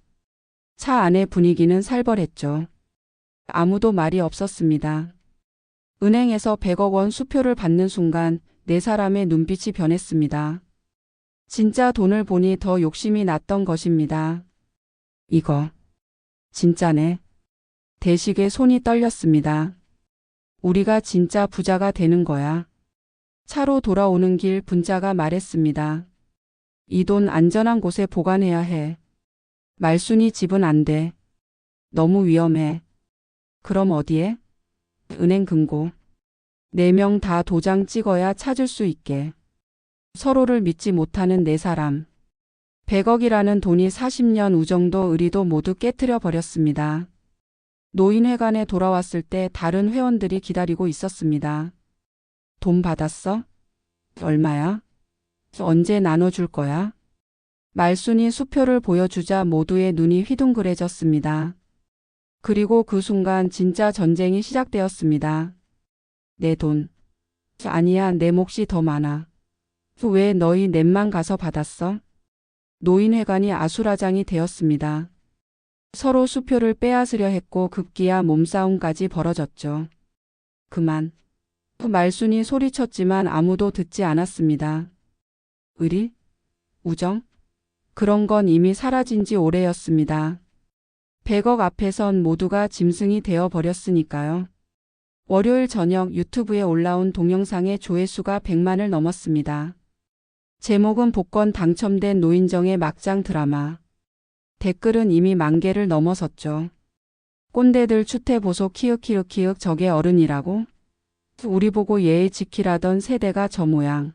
차 안의 분위기는 살벌했죠. 아무도 말이 없었습니다. 은행에서 100억 원 수표를 받는 순간 4사람의 눈빛이 변했습니다. 진짜 돈을 보니 더 욕심이 났던 것입니다. 이거 진짜네. 대식에 손이 떨렸습니다. 우리가 진짜 부자가 되는 거야. 차로 돌아오는 길 분자가 말했습니다. 이 돈 안전한 곳에 보관해야 해. 말순이 집은 안 돼. 너무 위험해. 그럼 어디에? 은행 금고. 4명 다 도장 찍어야 찾을 수 있게. 서로를 믿지 못하는 4사람. 100억이라는 돈이 40년 우정도 의리도 모두 깨트려 버렸습니다. 노인회관에 돌아왔을 때 다른 회원들이 기다리고 있었습니다. 돈 받았어? 얼마야? 언제 나눠줄 거야? 말순이 수표를 보여주자 모두의 눈이 휘둥그레졌습니다. 그리고 그 순간 진짜 전쟁이 시작되었습니다. 내 돈. 아니야, 내 몫이 더 많아. 왜 너희 넷만 가서 받았어? 노인회관이 아수라장이 되었습니다. 서로 수표를 빼앗으려 했고 급기야 몸싸움까지 벌어졌죠. 그만. 말순이 소리쳤지만 아무도 듣지 않았습니다. 의리? 우정? 그런 건 이미 사라진 지 오래였습니다. 100억 앞에선 모두가 짐승이 되어 버렸으니까요. 월요일 저녁 유튜브에 올라온 동영상의 조회수가 100만을 넘었습니다. 제목은 복권 당첨된 노인정의 막장 드라마. 댓글은 이미 10,000개를 넘어섰죠. 꼰대들 추태보소 키읔키읔키읔 저게 어른이라고? 우리 보고 예의 지키라던 세대가 저 모양.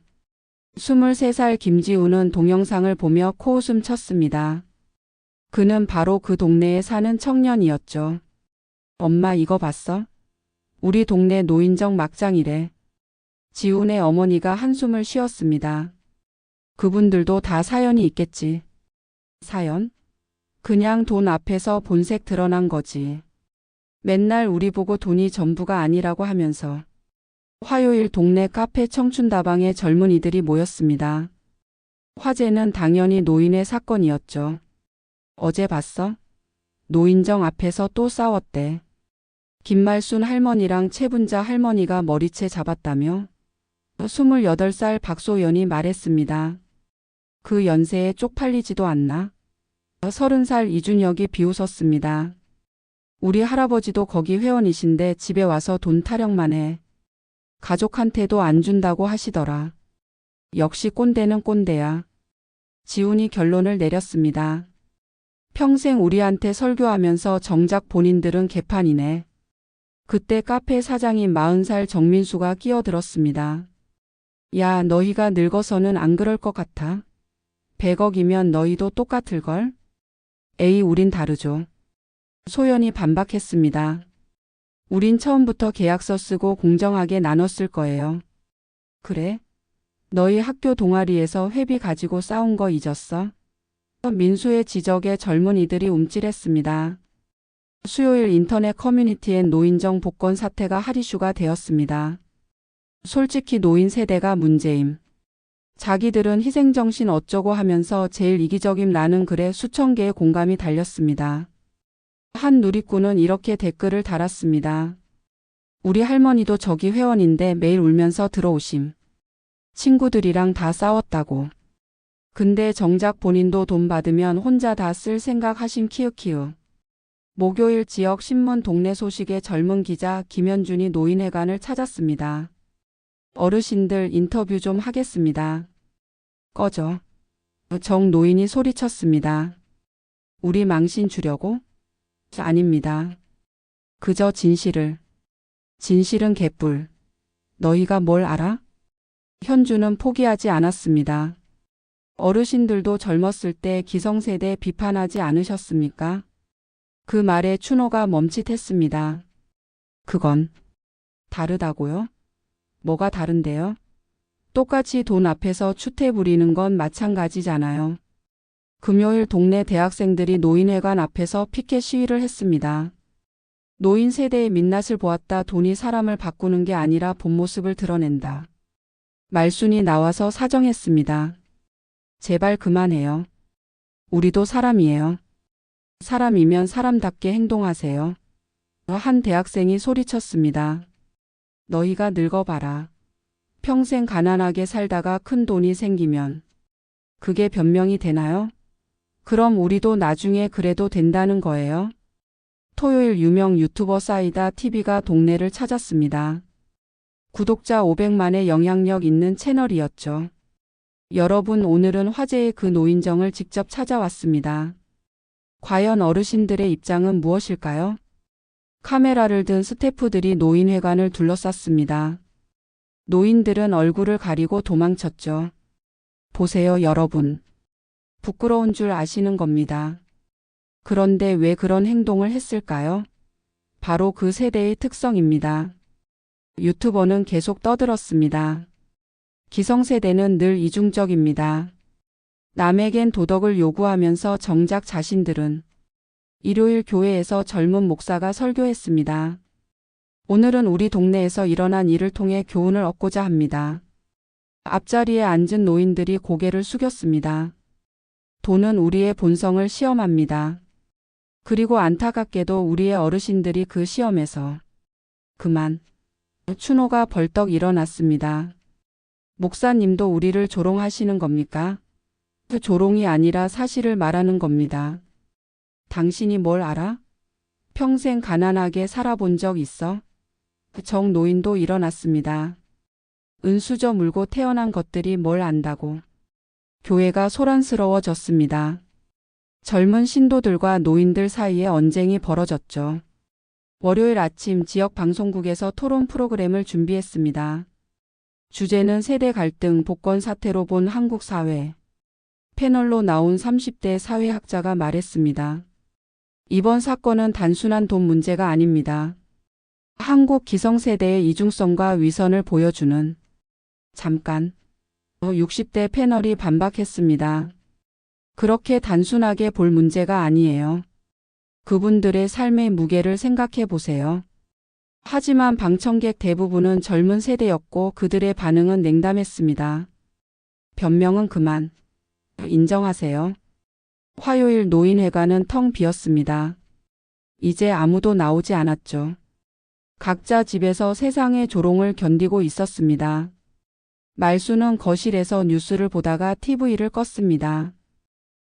23살 김지우는 동영상을 보며 코웃음 쳤습니다. 그는 바로 그 동네에 사는 청년이었죠. 엄마 이거 봤어? 우리 동네 노인정 막장이래. 지훈의 어머니가 한숨을 쉬었습니다. 그분들도 다 사연이 있겠지. 사연? 그냥 돈 앞에서 본색 드러난 거지. 맨날 우리 보고 돈이 전부가 아니라고 하면서. 화요일 동네 카페 청춘다방에 젊은이들이 모였습니다. 화제는 당연히 노인의 사건이었죠. 어제 봤어? 노인정 앞에서 또 싸웠대. 김말순 할머니랑 최분자 할머니가 머리채 잡았다며? 28살 박소연이 말했습니다. 그 연세에 쪽팔리지도 않나? 30살 이준혁이 비웃었습니다. 우리 할아버지도 거기 회원이신데 집에 와서 돈 타령만 해. 가족한테도 안 준다고 하시더라. 역시 꼰대는 꼰대야. 지훈이 결론을 내렸습니다. 평생 우리한테 설교하면서 정작 본인들은 개판이네. 그때 카페 사장인 40살 정민수가 끼어들었습니다. 야, 너희가 늙어서는 안 그럴 것 같아. 100억이면 너희도 똑같을걸? 에이, 우린 다르죠. 소연이 반박했습니다. 우린 처음부터 계약서 쓰고 공정하게 나눴을 거예요. 그래? 너희 학교 동아리에서 회비 가지고 싸운 거 잊었어? 민수의 지적에 젊은이들이 움찔했습니다. 수요일 인터넷 커뮤니티엔 노인정 복권 사태가 핫 이슈가 되었습니다. 솔직히 노인 세대가 문제임. 자기들은 희생정신 어쩌고 하면서 제일 이기적임 라는 글에 수천 개의 공감이 달렸습니다. 한 누리꾼은 이렇게 댓글을 달았습니다. 우리 할머니도 저기 회원인데 매일 울면서 들어오심. 친구들이랑 다 싸웠다고. 근데 정작 본인도 돈 받으면 혼자 다 쓸 생각 하심 키읔키읔. 목요일 지역 신문 동네 소식의 젊은 기자 김현준이 노인회관을 찾았습니다. 어르신들 인터뷰 좀 하겠습니다. 꺼져. 정 노인이 소리쳤습니다. 우리 망신 주려고? 아닙니다. 그저 진실을. 진실은 개뿔. 너희가 뭘 알아? 현주는 포기하지 않았습니다. 어르신들도 젊었을 때 기성세대 비판하지 않으셨습니까? 그 말에 추노가 멈칫했습니다. 그건 다르다고요? 뭐가 다른데요? 똑같이 돈 앞에서 추태 부리는 건 마찬가지잖아요. 금요일 동네 대학생들이 노인회관 앞에서 피켓 시위를 했습니다. 노인 세대의 민낯을 보았다. 돈이 사람을 바꾸는 게 아니라 본 모습을 드러낸다. 말순이 나와서 사정했습니다. 제발 그만해요. 우리도 사람이에요. 사람이면 사람답게 행동하세요. 한 대학생이 소리쳤습니다. 너희가 늙어봐라. 평생 가난하게 살다가 큰 돈이 생기면 그게 변명이 되나요? 그럼 우리도 나중에 그래도 된다는 거예요? 토요일 유명 유튜버 사이다 TV가 동네를 찾았습니다. 구독자 500만의 영향력 있는 채널이었죠. 여러분, 오늘은 화제의 그 노인정을 직접 찾아왔습니다. 과연 어르신들의 입장은 무엇일까요? 카메라를 든 스태프들이 노인회관을 둘러쌌습니다. 노인들은 얼굴을 가리고 도망쳤죠. 보세요, 여러분. 부끄러운 줄 아시는 겁니다. 그런데 왜 그런 행동을 했을까요? 바로 그 세대의 특성입니다. 유튜버는 계속 떠들었습니다. 기성세대는 늘 이중적입니다. 남에겐 도덕을 요구하면서 정작 자신들은 일요일 교회에서 젊은 목사가 설교했습니다. 오늘은 우리 동네에서 일어난 일을 통해 교훈을 얻고자 합니다. 앞자리에 앉은 노인들이 고개를 숙였습니다. 돈은 우리의 본성을 시험합니다. 그리고 안타깝게도 우리의 어르신들이 그 시험에서 그만. 추노가 벌떡 일어났습니다. 목사님도 우리를 조롱하시는 겁니까? 조롱이 아니라 사실을 말하는 겁니다. 당신이 뭘 알아? 평생 가난하게 살아본 적 있어? 정 노인도 일어났습니다. 은수저 물고 태어난 것들이 뭘 안다고. 교회가 소란스러워졌습니다. 젊은 신도들과 노인들 사이에 언쟁이 벌어졌죠. 월요일 아침 지역 방송국에서 토론 프로그램을 준비했습니다. 주제는 세대 갈등, 복권 사태로 본 한국 사회. 패널로 나온 30대 사회학자가 말했습니다. 이번 사건은 단순한 돈 문제가 아닙니다. 한국 기성세대의 이중성과 위선을 보여주는. 잠깐. 60대 패널이 반박했습니다. 그렇게 단순하게 볼 문제가 아니에요. 그분들의 삶의 무게를 생각해 보세요. 하지만 방청객 대부분은 젊은 세대였고 그들의 반응은 냉담했습니다. 변명은 그만. 인정하세요. 화요일 노인회관은 텅 비었습니다. 이제 아무도 나오지 않았죠. 각자 집에서 세상의 조롱을 견디고 있었습니다. 말수는 거실에서 뉴스를 보다가 TV를 껐습니다.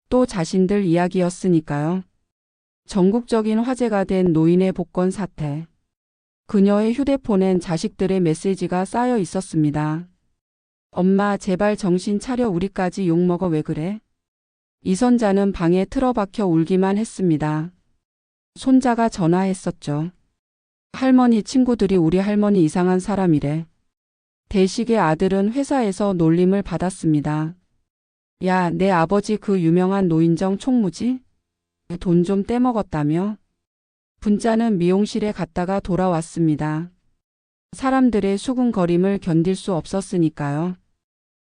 또 자신들 이야기였으니까요. 전국적인 화제가 된 노인의 복권 사태. 그녀의 휴대폰엔 자식들의 메시지가 쌓여 있었습니다. 엄마, 제발 정신 차려, 우리까지 욕먹어, 왜 그래? 이선자는 방에 틀어박혀 울기만 했습니다. 손자가 전화했었죠. 할머니 친구들이 우리 할머니 이상한 사람이래. 대식의 아들은 회사에서 놀림을 받았습니다. 야, 내 아버지 그 유명한 노인정 총무지? 돈 좀 떼먹었다며? 분자는 미용실에 갔다가 돌아왔습니다. 사람들의 수군거림을 견딜 수 없었으니까요.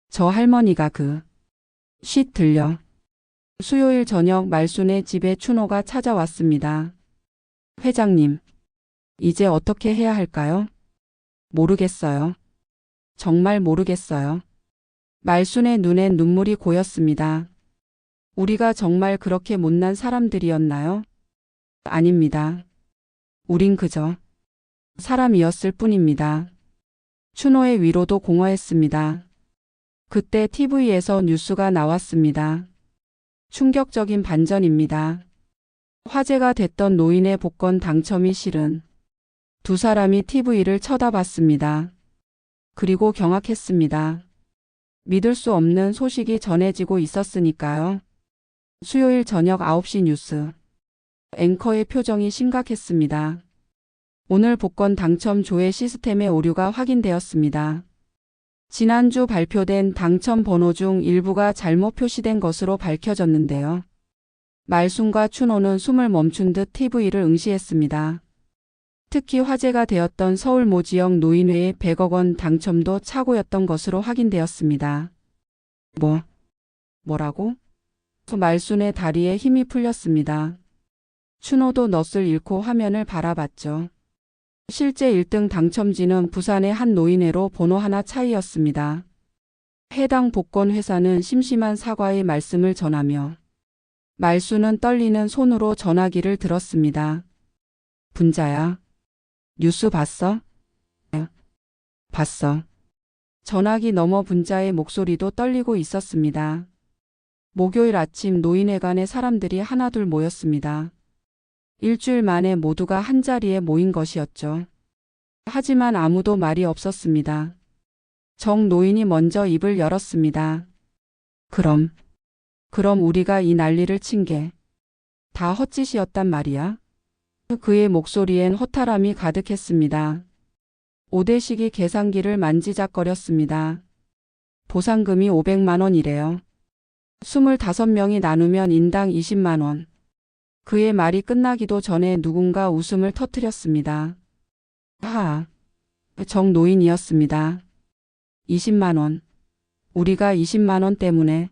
저 할머니가 쉿 들려. 수요일 저녁 말순의 집에 추노가 찾아왔습니다. 회장님, 이제 어떻게 해야 할까요? 모르겠어요. 정말 모르겠어요. 말순의 눈엔 눈물이 고였습니다. 우리가 정말 그렇게 못난 사람들이었나요? 아닙니다. 우린 그저 사람이었을 뿐입니다. 추노의 위로도 공허했습니다. 그때 TV에서 뉴스가 나왔습니다. 충격적인 반전입니다. 화제가 됐던 노인의 복권 당첨이 실은. 두 사람이 TV를 쳐다봤습니다. 그리고 경악했습니다. 믿을 수 없는 소식이 전해지고 있었으니까요. 수요일 저녁 9시 뉴스. 앵커의 표정이 심각했습니다. 오늘 복권 당첨 조회 시스템의 오류가 확인되었습니다. 지난주 발표된 당첨 번호 중 일부가 잘못 표시된 것으로 밝혀졌는데요. 말순과 추노는 숨을 멈춘 듯 TV를 응시했습니다. 특히 화제가 되었던 서울 모 지역 노인회의 100억 원 당첨도 착오였던 것으로 확인되었습니다. 뭐라고? 말순의 다리에 힘이 풀렸습니다. 추노도 넋을 잃고 화면을 바라봤죠. 실제 1등 당첨지는 부산의 한 노인회로 번호 하나 차이였습니다. 해당 복권 회사는 심심한 사과의 말씀을 전하며 말순은 떨리는 손으로 전화기를 들었습니다. 분자야, 뉴스 봤어? 봤어. 전화기 너머 분자의 목소리도 떨리고 있었습니다. 목요일 아침 노인회관에 사람들이 하나둘 모였습니다. 일주일 만에 모두가 한자리에 모인 것이었죠. 하지만 아무도 말이 없었습니다. 정 노인이 먼저 입을 열었습니다. 그럼 우리가 이 난리를 친 게 다 헛짓이었단 말이야? 그의 목소리엔 허탈함이 가득했습니다. 오대식이 계산기를 만지작거렸습니다. 보상금이 500만 원이래요. 25명이 나누면 인당 20만 원. 그의 말이 끝나기도 전에 누군가 웃음을 터뜨렸습니다. 하하. 정 노인이었습니다. 20만 원. 우리가 20만 원 때문에.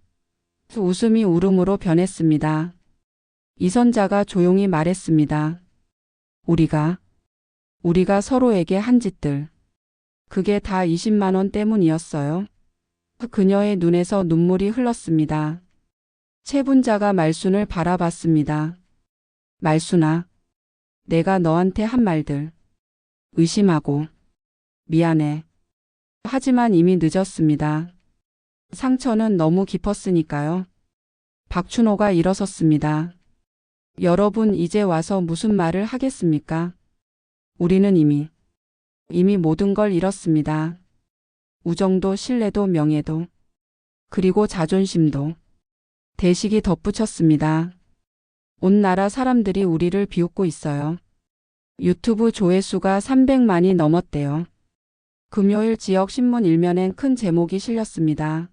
웃음이 울음으로 변했습니다. 이선자가 조용히 말했습니다. 우리가 서로에게 한 짓들. 그게 다 20만 원 때문이었어요. 그녀의 눈에서 눈물이 흘렀습니다. 채분자가 말순을 바라봤습니다. 말순아, 내가 너한테 한 말들. 의심하고 미안해. 하지만 이미 늦었습니다. 상처는 너무 깊었으니까요. 박춘호가 일어섰습니다. 여러분 이제 와서 무슨 말을 하겠습니까? 우리는 이미 모든 걸 잃었습니다. 우정도 신뢰도 명예도 그리고 자존심도. 대식이 덧붙였습니다. 온 나라 사람들이 우리를 비웃고 있어요. 유튜브 조회수가 300만이 넘었대요. 금요일 지역 신문 일면엔 큰 제목이 실렸습니다.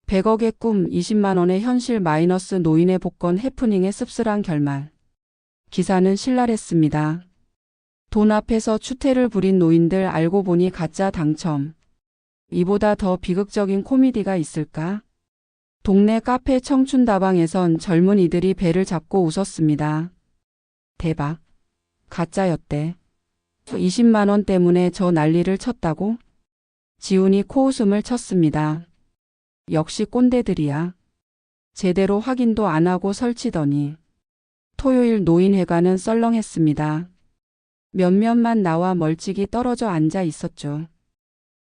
100억의 꿈 20만 원의 현실 마이너스 노인의 복권 해프닝의 씁쓸한 결말. 기사는 신랄했습니다. 돈 앞에서 추태를 부린 노인들 알고 보니 가짜 당첨. 이보다 더 비극적인 코미디가 있을까? 동네 카페 청춘다방에선 젊은이들이 배를 잡고 웃었습니다. 대박. 가짜였대. 20만 원 때문에 저 난리를 쳤다고? 지훈이 코웃음을 쳤습니다. 역시 꼰대들이야. 제대로 확인도 안 하고 설치더니. 토요일 노인회관은 썰렁했습니다. 몇몇만 나와 멀찍이 떨어져 앉아 있었죠.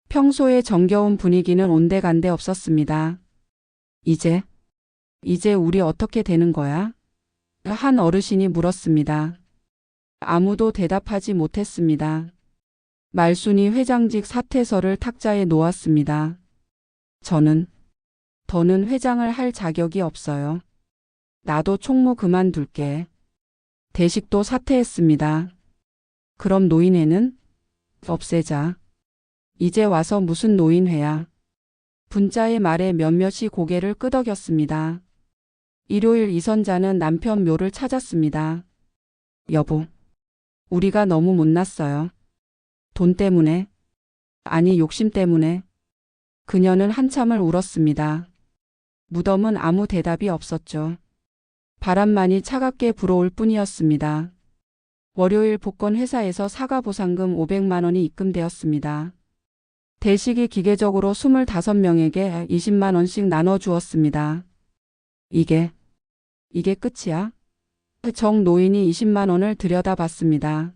평소의 정겨운 분위기는 온데간데 없었습니다. 이제 우리 어떻게 되는 거야? 한 어르신이 물었습니다. 아무도 대답하지 못했습니다. 말순이 회장직 사퇴서를 탁자에 놓았습니다. 더는 회장을 할 자격이 없어요. 나도 총무 그만둘게. 대식도 사퇴했습니다. 그럼 노인회는? 없애자. 이제 와서 무슨 노인회야. 분자의 말에 몇몇이 고개를 끄덕였습니다. 일요일 이선자는 남편 묘를 찾았습니다. 여보, 우리가 너무 못났어요. 돈 때문에? 아니 욕심 때문에? 그녀는 한참을 울었습니다. 무덤은 아무 대답이 없었죠. 바람만이 차갑게 불어올 뿐이었습니다. 월요일 복권 회사에서 사과 보상금 500만 원이 입금되었습니다. 대식이 기계적으로 25명에게 20만 원씩 나눠주었습니다. 이게 끝이야? 정 노인이 20만 원을 들여다봤습니다.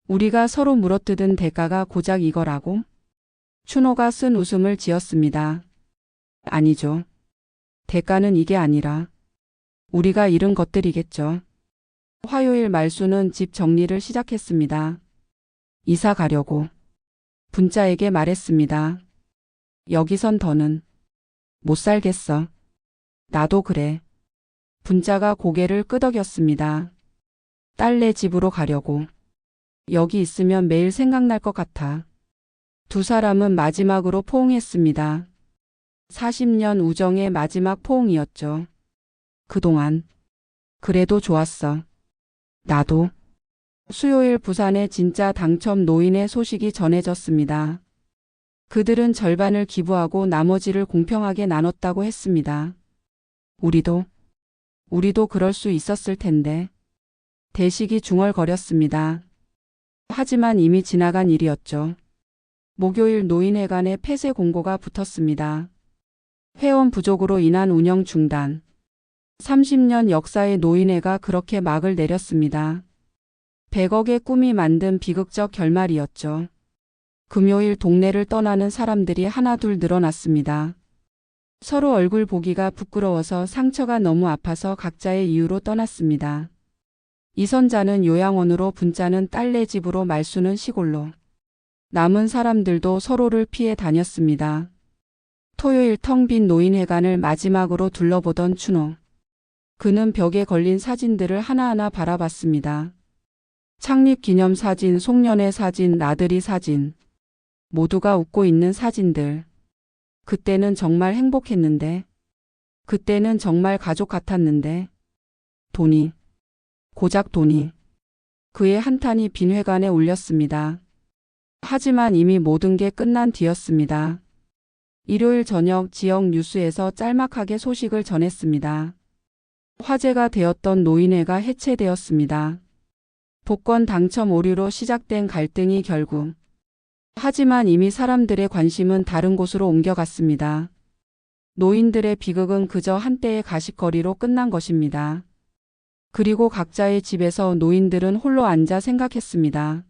우리가 서로 물어뜯은 대가가 고작 이거라고? 춘호가 쓴 웃음을 지었습니다. 아니죠. 대가는 이게 아니라 우리가 잃은 것들이겠죠. 화요일 말수는 집 정리를 시작했습니다. 이사 가려고 분자에게 말했습니다. 여기선 더는 못 살겠어. 나도 그래. 분자가 고개를 끄덕였습니다. 딸네 집으로 가려고. 여기 있으면 매일 생각날 것 같아. 두 사람은 마지막으로 포옹했습니다. 40년 우정의 마지막 포옹이었죠. 그동안 그래도 좋았어. 나도. 수요일 부산의 진짜 당첨 노인의 소식이 전해졌습니다. 그들은 절반을 기부하고 나머지를 공평하게 나눴다고 했습니다. 우리도 그럴 수 있었을 텐데. 대식이 중얼거렸습니다. 하지만 이미 지나간 일이었죠. 목요일 노인회관에 폐쇄 공고가 붙었습니다. 회원 부족으로 인한 운영 중단. 30년 역사의 노인회가 그렇게 막을 내렸습니다. 100억의 꿈이 만든 비극적 결말이었죠. 금요일 동네를 떠나는 사람들이 하나둘 늘어났습니다. 서로 얼굴 보기가 부끄러워서 상처가 너무 아파서 각자의 이유로 떠났습니다. 이선자는 요양원으로, 분자는 딸네 집으로, 말수는 시골로. 남은 사람들도 서로를 피해 다녔습니다. 토요일 텅 빈 노인회관을 마지막으로 둘러보던 춘호. 그는 벽에 걸린 사진들을 하나하나 바라봤습니다. 창립기념사진, 송년회 사진, 나들이 사진. 모두가 웃고 있는 사진들. 그때는 정말 행복했는데. 그때는 정말 가족 같았는데. 돈이. 고작 돈이. 그의 한탄이 빈 회관에 울렸습니다. 하지만 이미 모든 게 끝난 뒤였습니다. 일요일 저녁 지역 뉴스에서 짤막하게 소식을 전했습니다. 화제가 되었던 노인회가 해체되었습니다. 복권 당첨 오류로 시작된 갈등이 결국. 하지만 이미 사람들의 관심은 다른 곳으로 옮겨갔습니다. 노인들의 비극은 그저 한때의 가십거리로 끝난 것입니다. 그리고 각자의 집에서 노인들은 홀로 앉아 생각했습니다.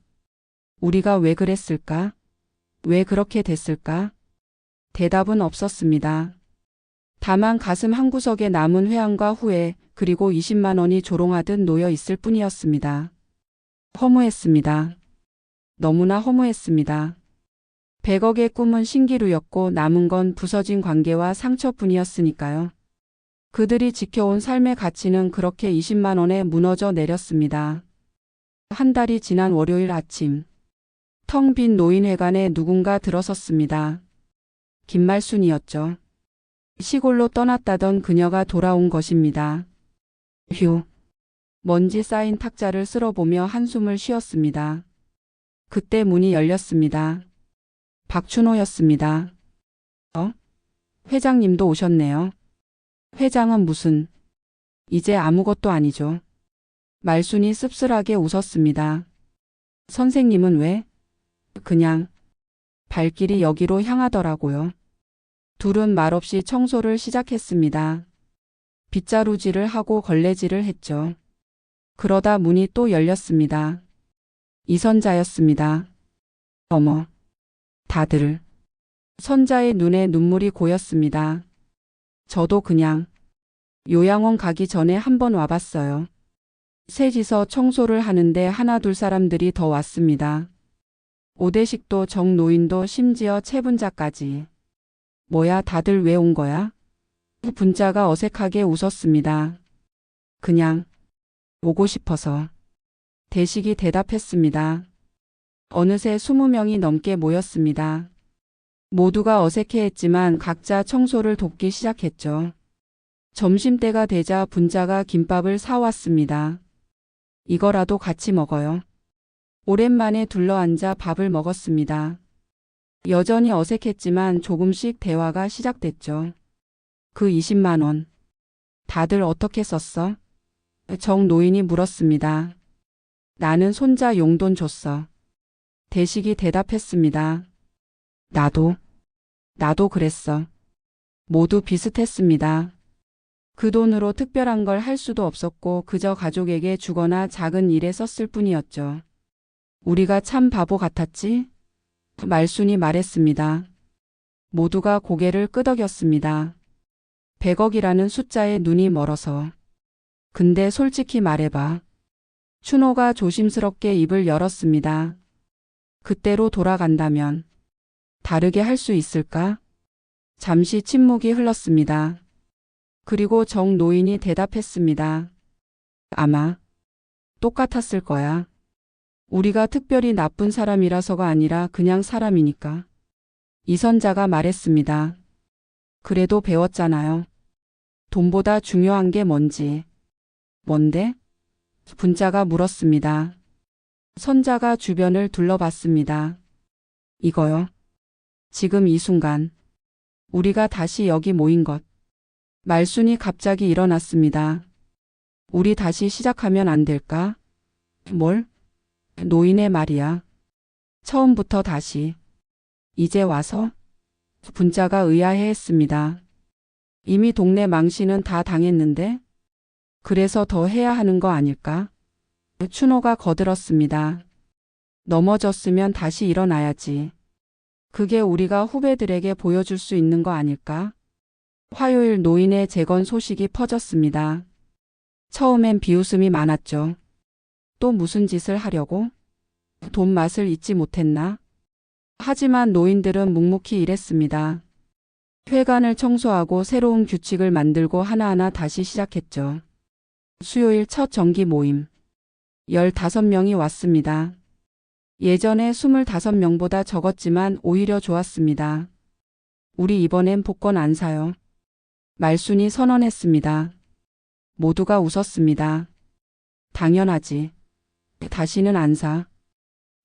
우리가 왜 그랬을까? 왜 그렇게 됐을까? 대답은 없었습니다. 다만 가슴 한구석에 남은 회한과 후회, 그리고 20만 원이 조롱하듯 놓여 있을 뿐이었습니다. 허무했습니다. 너무나 허무했습니다. 100억의 꿈은 신기루였고 남은 건 부서진 관계와 상처뿐이었으니까요. 그들이 지켜온 삶의 가치는 그렇게 20만 원에 무너져 내렸습니다. 한 달이 지난 월요일 아침. 텅 빈 노인회관에 누군가 들어섰습니다. 김말순이었죠. 시골로 떠났다던 그녀가 돌아온 것입니다. 휴. 먼지 쌓인 탁자를 쓸어보며 한숨을 쉬었습니다. 그때 문이 열렸습니다. 박춘호였습니다. 회장님도 오셨네요. 회장은 무슨. 이제 아무것도 아니죠. 말순이 씁쓸하게 웃었습니다. 선생님은 왜? 그냥. 발길이 여기로 향하더라고요. 둘은 말없이 청소를 시작했습니다. 빗자루질을 하고 걸레질을 했죠. 그러다 문이 또 열렸습니다. 이선자였습니다. 어머. 다들. 선자의 눈에 눈물이 고였습니다. 저도 그냥 요양원 가기 전에 한번 와봤어요. 셋이서 청소를 하는데 하나둘 사람들이 더 왔습니다. 오대식도 정노인도 심지어 채분자까지. 뭐야, 다들 왜 온 거야? 분자가 어색하게 웃었습니다. 그냥 오고 싶어서. 대식이 대답했습니다. 어느새 20명이 넘게 모였습니다. 모두가 어색해했지만 각자 청소를 돕기 시작했죠. 점심때가 되자 분자가 김밥을 사왔습니다. 이거라도 같이 먹어요. 오랜만에 둘러앉아 밥을 먹었습니다. 여전히 어색했지만 조금씩 대화가 시작됐죠. 그 20만 원. 다들 어떻게 썼어? 정노인이 물었습니다. 나는 손자 용돈 줬어. 대식이 대답했습니다. 나도 그랬어. 모두 비슷했습니다. 그 돈으로 특별한 걸 할 수도 없었고 그저 가족에게 주거나 작은 일에 썼을 뿐이었죠. 우리가 참 바보 같았지? 말순이 말했습니다. 모두가 고개를 끄덕였습니다. 100억이라는 숫자에 눈이 멀어서. 근데 솔직히 말해봐. 춘호가 조심스럽게 입을 열었습니다. 그때로 돌아간다면 다르게 할 수 있을까? 잠시 침묵이 흘렀습니다. 그리고 정노인이 대답했습니다. 아마 똑같았을 거야. 우리가 특별히 나쁜 사람이라서가 아니라 그냥 사람이니까. 이선자가 말했습니다. 그래도 배웠잖아요. 돈보다 중요한 게 뭔지. 뭔데? 분자가 물었습니다. 선자가 주변을 둘러봤습니다. 이거요. 지금 이 순간. 우리가 다시 여기 모인 것. 말순이 갑자기 일어났습니다. 우리 다시 시작하면 안 될까? 뭘? 노인의 말이야. 처음부터 다시. 이제 와서? 분자가 의아해했습니다. 이미 동네 망신은 다 당했는데? 그래서 더 해야 하는 거 아닐까? 춘호가 거들었습니다. 넘어졌으면 다시 일어나야지. 그게 우리가 후배들에게 보여줄 수 있는 거 아닐까? 화요일 노인의 재건 소식이 퍼졌습니다. 처음엔 비웃음이 많았죠. 또 무슨 짓을 하려고? 돈 맛을 잊지 못했나? 하지만 노인들은 묵묵히 일했습니다. 회관을 청소하고 새로운 규칙을 만들고 하나하나 다시 시작했죠. 수요일 첫 정기 모임. 15명이 왔습니다. 예전에 25명보다 적었지만 오히려 좋았습니다. 우리 이번엔 복권 안 사요. 말순이 선언했습니다. 모두가 웃었습니다. 당연하지. 다시는 안 사.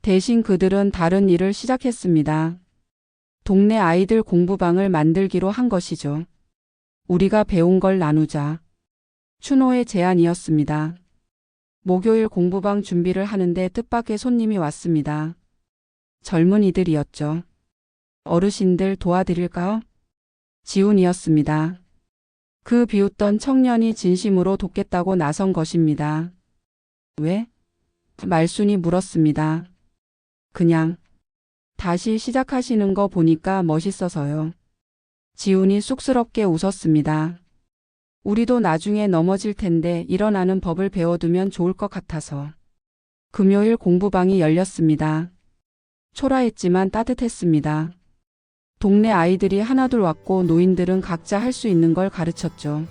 대신 그들은 다른 일을 시작했습니다. 동네 아이들 공부방을 만들기로 한 것이죠. 우리가 배운 걸 나누자. 춘호의 제안이었습니다. 목요일 공부방 준비를 하는데 뜻밖의 손님이 왔습니다. 젊은이들이었죠. 어르신들 도와드릴까요? 지훈이었습니다. 그 비웃던 청년이 진심으로 돕겠다고 나선 것입니다. 왜? 말순이 물었습니다. 그냥 다시 시작하시는 거 보니까 멋있어서요. 지훈이 쑥스럽게 웃었습니다. 우리도 나중에 넘어질 텐데 일어나는 법을 배워두면 좋을 것 같아서. 금요일 공부방이 열렸습니다. 초라했지만 따뜻했습니다. 동네 아이들이 하나둘 왔고 노인들은 각자 할 수 있는 걸 가르쳤죠.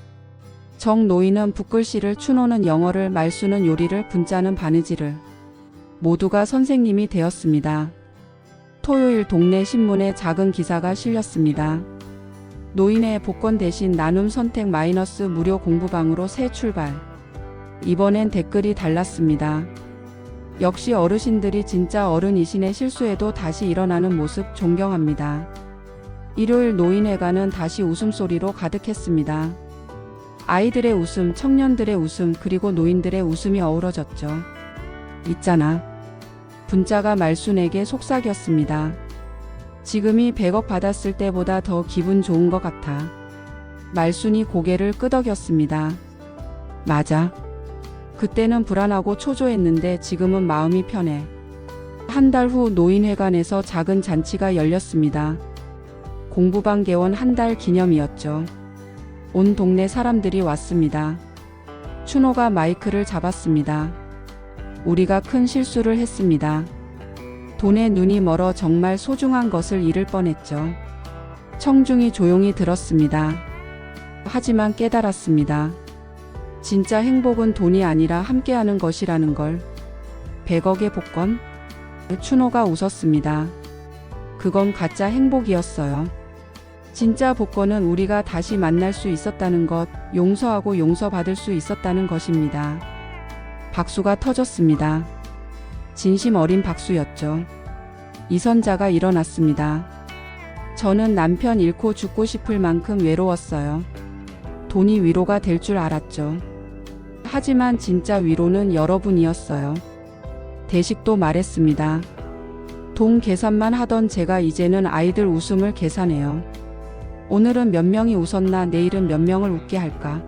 정노인은 붓글씨를, 춘호는 영어를, 말수는 요리를, 분자는 바느질을. 모두가 선생님이 되었습니다. 토요일 동네 신문에 작은 기사가 실렸습니다. 노인의 복권 대신 나눔 선택 마이너스 무료 공부방으로 새 출발. 이번엔 댓글이 달랐습니다. 역시 어르신들이 진짜 어른이시네. 실수해도 다시 일어나는 모습 존경합니다. 일요일 노인회관은 다시 웃음소리로 가득했습니다. 아이들의 웃음, 청년들의 웃음, 그리고 노인들의 웃음이 어우러졌죠. 있잖아. 분자가 말순에게 속삭였습니다. 지금이 100억 받았을 때보다 더 기분 좋은 것 같아. 말순이 고개를 끄덕였습니다. 맞아. 그때는 불안하고 초조했는데 지금은 마음이 편해. 한 달 후 노인회관에서 작은 잔치가 열렸습니다. 공부방 개원 한 달 기념이었죠. 온 동네 사람들이 왔습니다. 춘호가 마이크를 잡았습니다. 우리가 큰 실수를 했습니다. 돈에 눈이 멀어 정말 소중한 것을 잃을 뻔했죠. 청중이 조용히 들었습니다. 하지만 깨달았습니다. 진짜 행복은 돈이 아니라 함께하는 것이라는 걸. 100억의 복권? 춘호가 웃었습니다. 그건 가짜 행복이었어요. 진짜 복권은 우리가 다시 만날 수 있었다는 것, 용서하고 용서받을 수 있었다는 것입니다. 박수가 터졌습니다. 진심 어린 박수였죠. 이선자가 일어났습니다. 저는 남편 잃고 죽고 싶을 만큼 외로웠어요. 돈이 위로가 될 줄 알았죠. 하지만 진짜 위로는 여러분이었어요. 대식도 말했습니다. 돈 계산만 하던 제가 이제는 아이들 웃음을 계산해요. 오늘은 몇 명이 웃었나, 내일은 몇 명을 웃게 할까.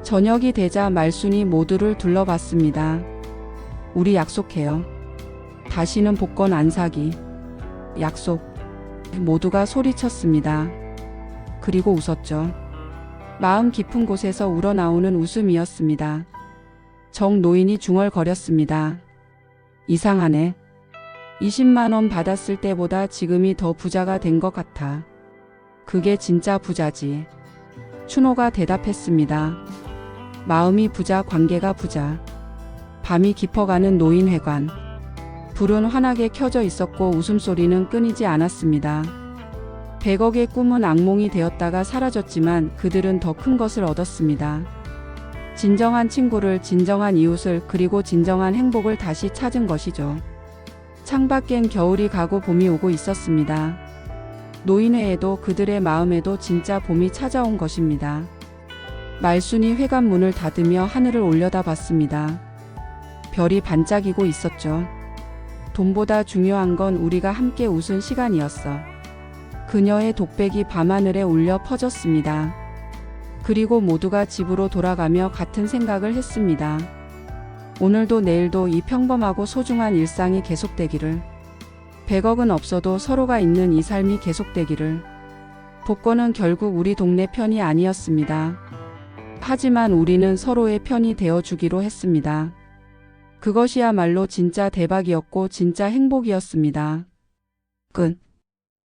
저녁이 되자 말순이 모두를 둘러봤습니다. 우리 약속해요. 다시는 복권 안 사기. 약속. 모두가 소리쳤습니다. 그리고 웃었죠. 마음 깊은 곳에서 우러나오는 웃음이었습니다. 정노인이 중얼거렸습니다. 이상하네. 20만 원 받았을 때보다 지금이 더 부자가 된 것 같아. 그게 진짜 부자지. 춘호가 대답했습니다. 마음이 부자, 관계가 부자. 밤이 깊어가는 노인회관. 불은 환하게 켜져 있었고 웃음소리는 끊이지 않았습니다. 100억의 꿈은 악몽이 되었다가 사라졌지만 그들은 더 큰 것을 얻었습니다. 진정한 친구를, 진정한 이웃을, 그리고 진정한 행복을 다시 찾은 것이죠. 창밖엔 겨울이 가고 봄이 오고 있었습니다. 노인회에도 그들의 마음에도 진짜 봄이 찾아온 것입니다. 말순이 회관 문을 닫으며 하늘을 올려다봤습니다. 별이 반짝이고 있었죠. 돈보다 중요한 건 우리가 함께 웃은 시간이었어. 그녀의 독백이 밤하늘에 울려 퍼졌습니다. 그리고 모두가 집으로 돌아가며 같은 생각을 했습니다. 오늘도 내일도 이 평범하고 소중한 일상이 계속되기를. 100억은 없어도 서로가 있는 이 삶이 계속되기를. 복권은 결국 우리 동네 편이 아니었습니다. 하지만 우리는 서로의 편이 되어주기로 했습니다. 그것이야말로 진짜 대박이었고 진짜 행복이었습니다. 끝.